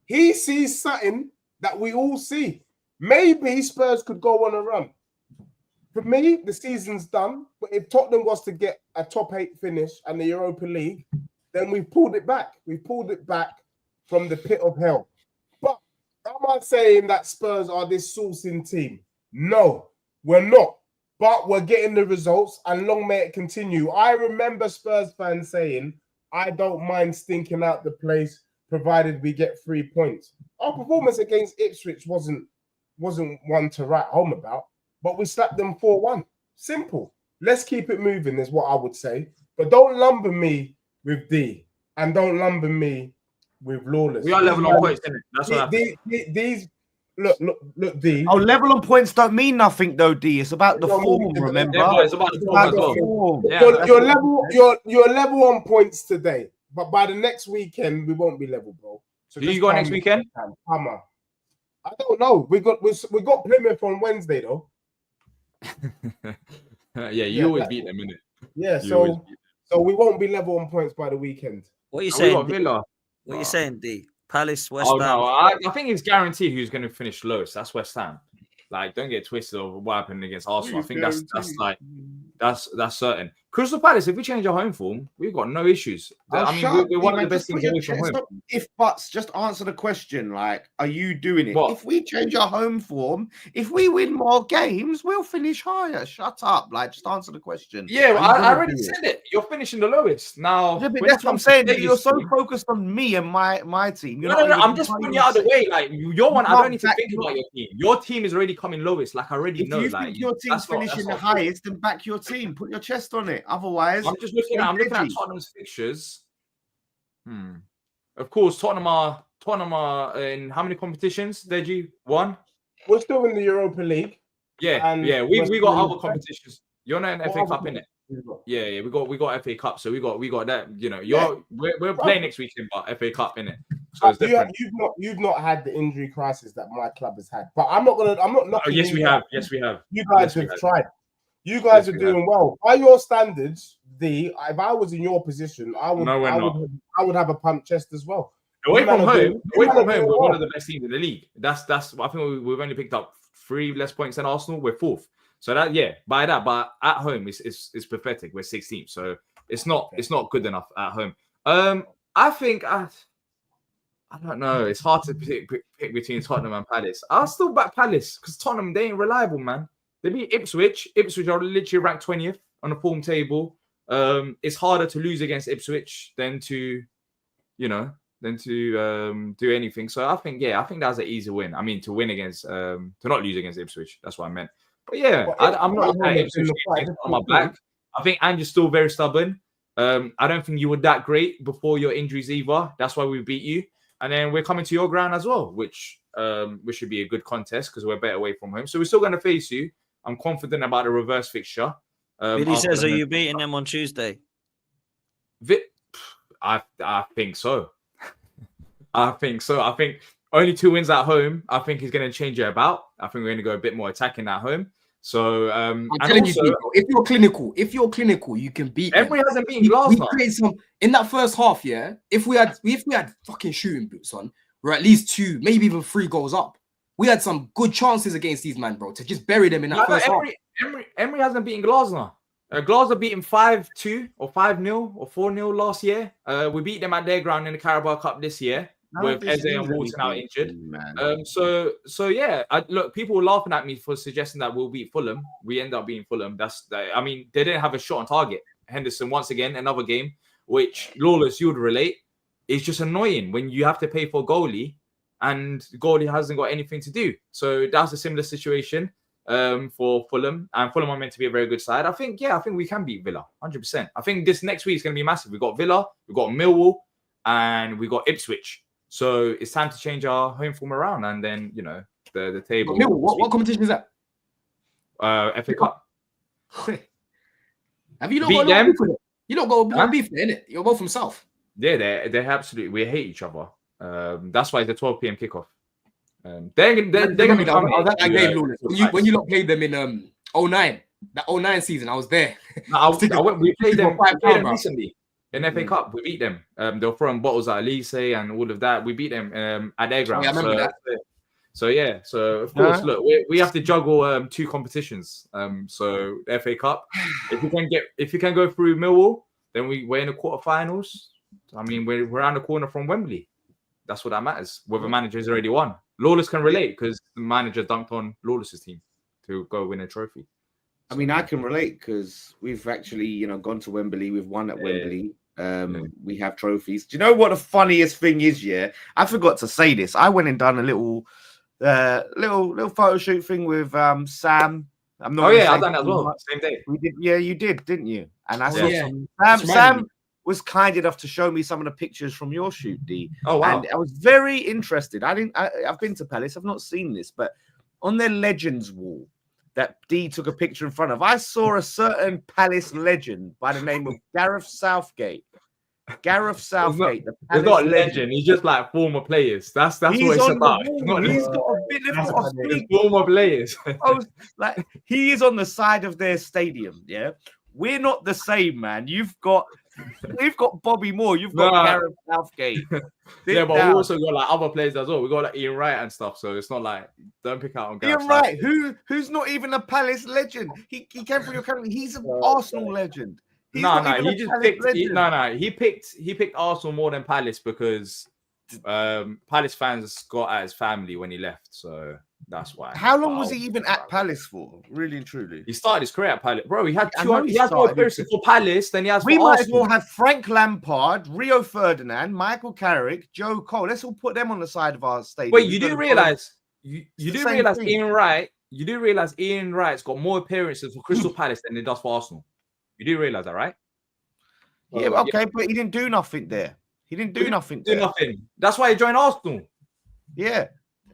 he sees something that we all see. Maybe Spurs could go on a run. For me, the season's done. But if Tottenham was to get a top 8 finish and the Europa League, then we've pulled it back. We've pulled it back from the pit of hell. But am I saying that Spurs are this sourcing team? No, we're not. But we're getting the results, and long may it continue. I remember Spurs fans saying, "I don't mind stinking out the place, provided we get 3 points." Our performance against Ipswich wasn't one to write home about, but we slapped them 4-1. Simple. Let's keep it moving, is what I would say. But don't lumber me with D, and don't lumber me with Lawless. We are level on points, isn't it? That's what these look, D. Oh, level on points don't mean nothing, though, D. It's about the form, remember? Yeah, it's about the form as well. Form. Yeah, You're level on points today, but by the next weekend we won't be level, bro. So do you go next weekend? Hammer. I don't know. We got Plymouth on Wednesday though. You always beat them, innit? Yeah, so we won't be level on points by the weekend. What are you saying, D? Villa. What are you saying, D? Palace, West Ham. No, I think it's guaranteed who's going to finish lowest. That's West Ham. Like, don't get twisted over what happened against Arsenal. I think that's certain. Crystal Palace, if we change our home form, we've got no issues. We're one of the best teams away from home. If buts, just answer the question. Like, are you doing it? What? If we change our home form, if we win more games, we'll finish higher. Shut up. Like, just answer the question. Yeah, I already said it. You're finishing the lowest. Now, yeah, but that's what I'm saying. You're so focused on me and my team. No, I'm just putting you out of the way. Like, your one, I don't need to think about your team. Your team is already coming lowest. Like, I already know. If you think your team's finishing the highest, then back your team. Put your chest on it. Otherwise, I'm looking at Tottenham's fixtures. Of course, Tottenham are in how many competitions? Deji? 1? We're still in the Europa League. Yeah. We got other competitions. You're not in FA Cup, innit? Yeah. We got FA Cup, so we got that. You know, we're playing next weekend, but FA Cup, innit? So it's different. You've not had the injury crisis that my club has had, but I'm not. Yes, we have. You guys have tried. You guys are doing well. By your standards, D, if I was in your position, I would have a pump chest as well. Away from home, we're one of the best teams in the league. That's I think we've only picked up 3 less points than Arsenal. We're 4th. So but at home it's pathetic. We're 16th. So it's not good enough at home. I think I don't know. It's hard to pick between Tottenham and Palace. I'll still back Palace because Tottenham, they ain't reliable, man. They beat Ipswich. Ipswich are literally ranked 20th on the form table. It's harder to lose against Ipswich than to do anything. So I think that's an easy win. I mean, to win against, to not lose against Ipswich. That's what I meant. But yeah, I'm not looking at Ipswich on my back. I think Ange's still very stubborn. I don't think you were that great before your injuries either. That's why we beat you. And then we're coming to your ground as well, which which should be a good contest because we're better away from home. So we're still going to face you. I'm confident about the reverse fixture. Billy says, are you beating them on Tuesday? I think so. I think so. I think only 2 wins at home. I think he's going to change it about. I think we're going to go a bit more attacking at home. So I'm telling you, people, if you're clinical, you can beat them. Everyone hasn't beaten Glasgow. We created some in that first half. Yeah, if we had fucking shooting boots on, we're at least 2, maybe even 3 goals up. We had some good chances against these men, bro, to just bury them in that first half. Emery hasn't beaten Glasgow. Glasgow beat him 5-2 or 5-0 or 4-0 last year. We beat them at their ground in the Carabao Cup this year with Eze and Walton out injured. So yeah, look, people were laughing at me for suggesting that we'll beat Fulham. We end up beating Fulham. I mean, they didn't have a shot on target. Henderson, once again, another game, which Lawless, you would relate. It's just annoying when you have to pay for a goalie and the goalie hasn't got anything to do. So that's a similar situation for Fulham. And Fulham are meant to be a very good side. I think we can beat Villa, 100%. I think this next week is going to be massive. We've got Villa, we've got Millwall, and we've got Ipswich. So it's time to change our home form around. And then, the table. What competition is that? FA Cup. Have you not got them? You don't got beef there, innit? You're both from South. Yeah, they absolutely, we hate each other. That's why it's a 12 p.m. kickoff. They're gonna be coming. I was at that game, Lawless. When you lot played them in 09, that 09 season, I was there. We played them recently in FA Cup. We beat them. They were throwing bottles at Elise and all of that. We beat them at their ground. Yeah, I remember that. So of course, look, we have to juggle 2 competitions. So the FA Cup, if you can go through Millwall, then we're in the quarterfinals. I mean, we're around the corner from Wembley. That's what that matters. Whether manager's already won. Lawless can relate because the manager dunked on Lawless's team to go win a trophy. I mean, I can relate because we've actually, gone to Wembley. We've won at Wembley. We have trophies. Do you know what the funniest thing is? Yeah, I forgot to say this. I went and done a little photo shoot thing with Sam. I've done that as well. Same day. We did. Yeah, you did, didn't you? And I saw Sam was kind enough to show me some of the pictures from your shoot, D. Oh wow! And I was very interested. I've been to Palace. I've not seen this, but on their legends wall that D took a picture in front of, I saw a certain Palace legend by the name of Gareth Southgate. Gareth Southgate, he's not a legend. He's just like former players. That's what it's about. He's got a bit of former players. He is on the side of their stadium. Yeah, we're not the same, man. We've got Bobby Moore. You've got Gareth Southgate. But we also got like other players as well. We got like Ian Wright and stuff. So it's not like don't pick out on Gareth Ian Wright, who's not even a Palace legend. He came from your country. He's an Arsenal legend. He picked Arsenal more than Palace because Palace fans got at his family when he left. So that's why. How long was he even at Palace for? Really and truly. He started his career at Palace. Bro, he has more appearances for Palace than he has for Arsenal. We might as well have Frank Lampard, Rio Ferdinand, Michael Carrick, Joe Cole. Let's all put them on the side of our stadium. Wait, you do realize Ian Wright? You do realize Ian Wright's got more appearances for Crystal Palace than he does for Arsenal. You do realize that, right? Yeah, okay, but he didn't do nothing there. That's why he joined Arsenal. Yeah.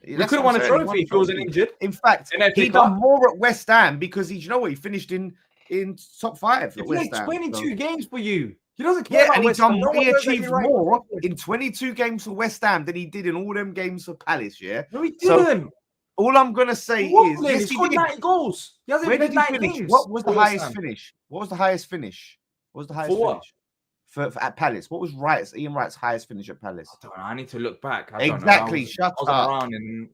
We could have won a trophy if he wasn't injured. In fact, he done more at West Ham because he finished in top 5 at West Ham. 22 games for you. He doesn't care about West Ham. He achieved more in 22 games for West Ham than he did in all them games for Palace, yeah? No, he didn't. All I'm going to say is... He scored 90 goals. He hasn't played 90 games. What was the highest finish? For at Palace? What was Ian Wright's highest finish at Palace? I don't know. I need to look back. Exactly. Shut up.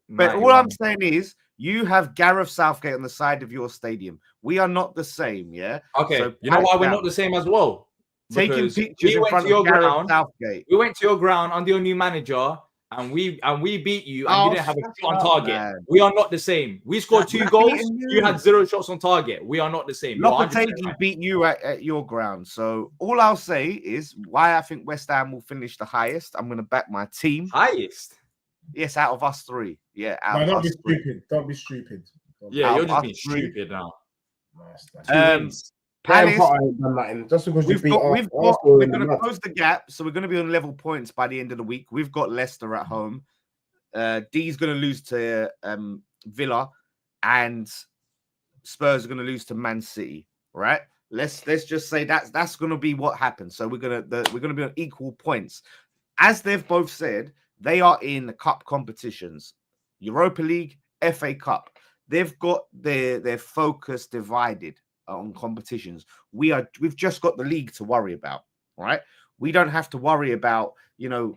But all I'm saying is you have Gareth Southgate on the side of your stadium. We are not the same, yeah? Okay. So you know why we're not the same as well? Taking pictures in front of Gareth Southgate. We went to your ground under your new manager. And we beat you, and you didn't have a shot on target. Man. We are not the same. We scored 2 goals. You had 0 shots on target. We are not the same. Lopetegui beat you at your ground. So all I'll say is why I think West Ham will finish the highest. I'm going to back my team. Highest? Yes, out of us 3. Yeah, don't be stupid. Yeah, you're just being stupid now. Palace, just because we're going to close the gap, so we're going to be on level points by the end of the week. We've got Leicester at home. D's going to lose to Villa, and Spurs are going to lose to Man City. Right? Let's just say that's going to be what happens. So we're going to be on equal points, as they've both said. They are in cup competitions, Europa League, FA Cup. They've got their focus divided on competitions. We've just got the league to worry about, right? We don't have to worry about,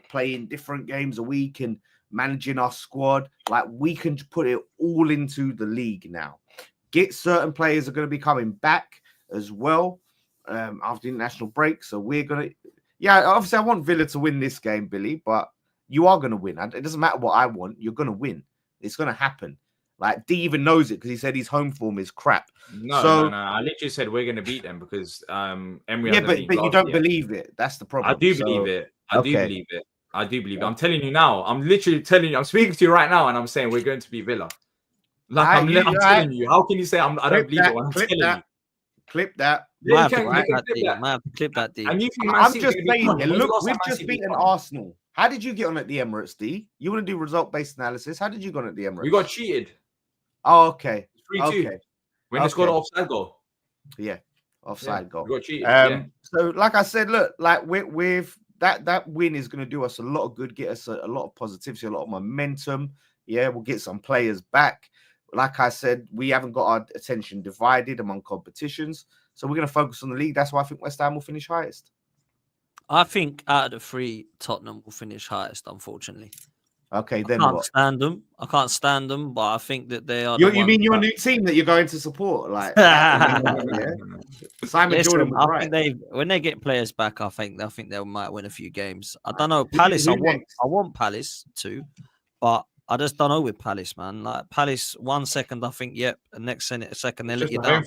playing different games a week and managing our squad. Like, we can put it all into the league now. Get certain players are going to be coming back as well after international break. So we're going to, obviously I want Villa to win this game, Billy, but you are going to win. It doesn't matter what I want. You're going to win. It's going to happen. Like, D even knows it because he said his home form is crap. No. I literally said we're going to beat them because Emery. Yeah, but you don't believe it. That's the problem. I do believe it. I do believe it. I'm telling you now. I'm literally telling you. I'm speaking to you right now, and I'm saying we're going to beat Villa. Like, I'm telling you. How can you say I don't believe it when I'm telling you? Clip that. Yeah, clip that, D. I'm just saying. Look, we've just beaten Arsenal. How did you get on at the Emirates, D? You want to do result-based analysis? How did you go on at the Emirates? We got cheated. Oh, okay. 3-2. Okay. When they scored an offside goal. Yeah, offside goal. We got cheated. So, like I said, look, like with that win is going to do us a lot of good, get us a lot of positivity, a lot of momentum. Yeah, we'll get some players back. Like I said, we haven't got our attention divided among competitions, so we're going to focus on the league. That's why I think West Ham will finish highest. I think out of the three, Tottenham will finish highest, unfortunately. Okay, then I can't stand them, but I think that they are. You mean your new team that you're going to support? Like, Simon Jordan was right. Think when they get players back, I think they might win a few games. I don't know. Palace, I want Palace too, but I just don't know with Palace, man. Like, Palace, 1 second, I think, yep, the next second they let you down.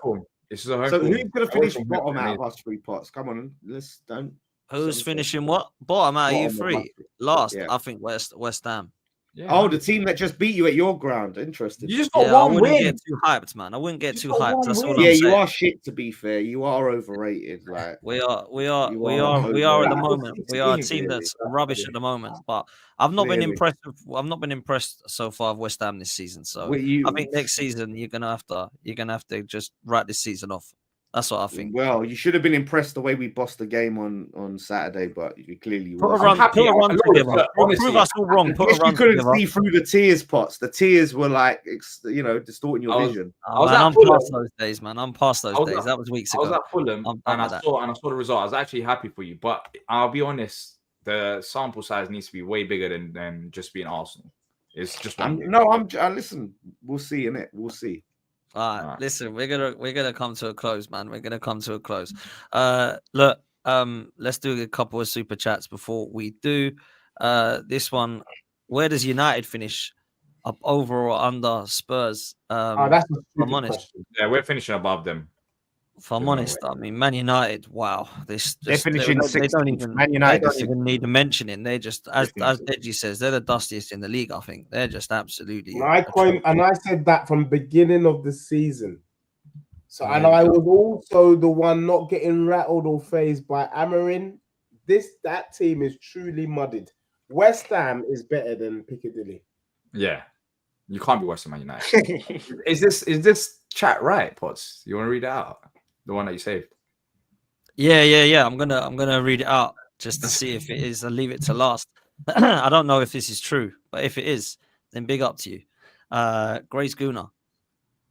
So who's going to finish bottom out of us three pots? Come on, let's don't. Who's finishing what? Bottom out of you three? Last, yeah. I think West Ham. Yeah. Oh, the team that just beat you at your ground. Interesting. You just got one win. I wouldn't get too hyped, man. I wouldn't get too hyped. That's all I'm saying. You are shit, to be fair. You are overrated. Like, we are at the moment. We are a team that's rubbish at the moment. But I've not been impressed. I've not been impressed so far with West Ham this season. So I think next season you're gonna have to just write this season off. That's what I think. Well, you should have been impressed the way we bossed the game on Saturday, but you clearly put a run together. Prove us all wrong. You couldn't see through the tears pots. The tears were like, distorting your vision. I'm past those days, man. I'm past those days. That was weeks ago. I was at Fulham and I saw the result. I was actually happy for you, but I'll be honest, the sample size needs to be way bigger than just being Arsenal. It's just listen. We'll see, innit? We'll see. All right, listen, we're gonna come to a close, man. We're gonna come to a close. Look, let's do a couple of super chats before we do. This one, where does United finish? Up over or under Spurs? That's I'm honest. Yeah, we're finishing above them. If I'm honest, I mean, Man United. Wow, they're finishing sixth. Man United don't even need to mention it. They just, as Deji says, they're the dustiest in the league. I think they're just absolutely. And I said that from beginning of the season. So, and I was also the one not getting rattled or phased by Amarin. That team is truly muddied. West Ham is better than Piccadilly. Yeah, you can't be West Ham United. Is this chat right, Potts? You want to read it out? The one that you saved. Yeah. I'm gonna read it out just to see if it is. I'll leave it to last. I don't know if this is true, but if it is, then big up to you. Grace Guna.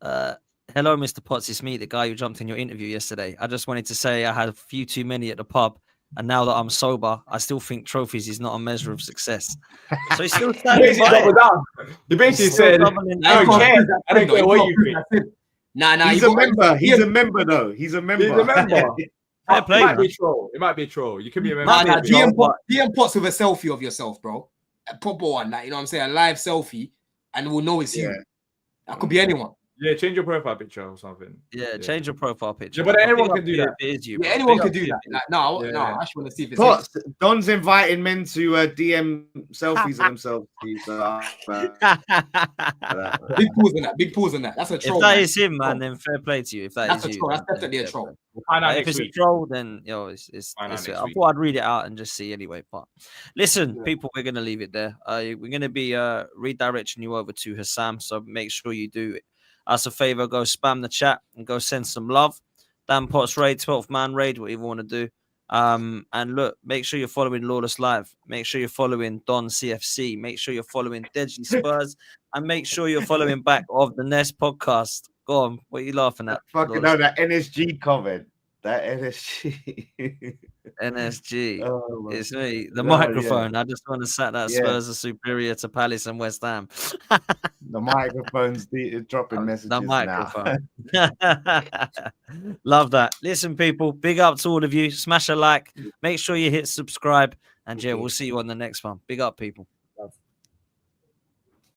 Hello, Mr. Potts. It's me, the guy who jumped in your interview yesterday. I just wanted to say I had a few too many at the pub, and now that I'm sober, I still think trophies is not a measure of success. So he's still standing by it. You basically said, I don't care what you think. Nah. He's a member. He's a member, though. He's a member. It might be a troll. It might be a troll. You can be a member. DM Potts with a selfie of yourself, bro. A proper one, like, you know what I'm saying? A live selfie, and we'll know it's you. That could be anyone. Yeah, change your profile picture or something. Yeah, change your profile picture. Yeah, but anyone can do that. It is you, Yeah, bro. anyone Big can up do to that. you. Like, no, Yeah. I actually want to see if it's Tots, Don's inviting men to DM selfies of themselves. big pause on that. Big pause on that. That's a troll. If that man. is him, man, then fair play to you. If That's is a you, troll. That's then definitely a fair troll. play. We'll find out But if next it's week. a troll, then Find out next I week. thought I'd read it out and just see anyway. But listen, Yeah. people, we're gonna leave it there. We're gonna be redirecting you over to Hassam, so make sure you do us a favor. Go spam the chat and go send some love. Dan Potts raid, 12th man raid, whatever you want to do. And look, make sure you're following Lawless Live. Make sure you're following Don CFC. Make sure you're following Deadly Spurs, and make sure you're following back of the Nest podcast. Go on, what are you laughing at? Fucking Lawless? know that NSG comment. That NSG. NSG. Oh, man. It's me. The No, microphone. I just want to say that Yeah. Spurs are superior to Palace and West Ham. The microphone's dropping messages The now. microphone. Love that. Listen, people, big up to all of you. Smash a like. Make sure you hit subscribe. And yeah, we'll see you on the next one. Big up, people.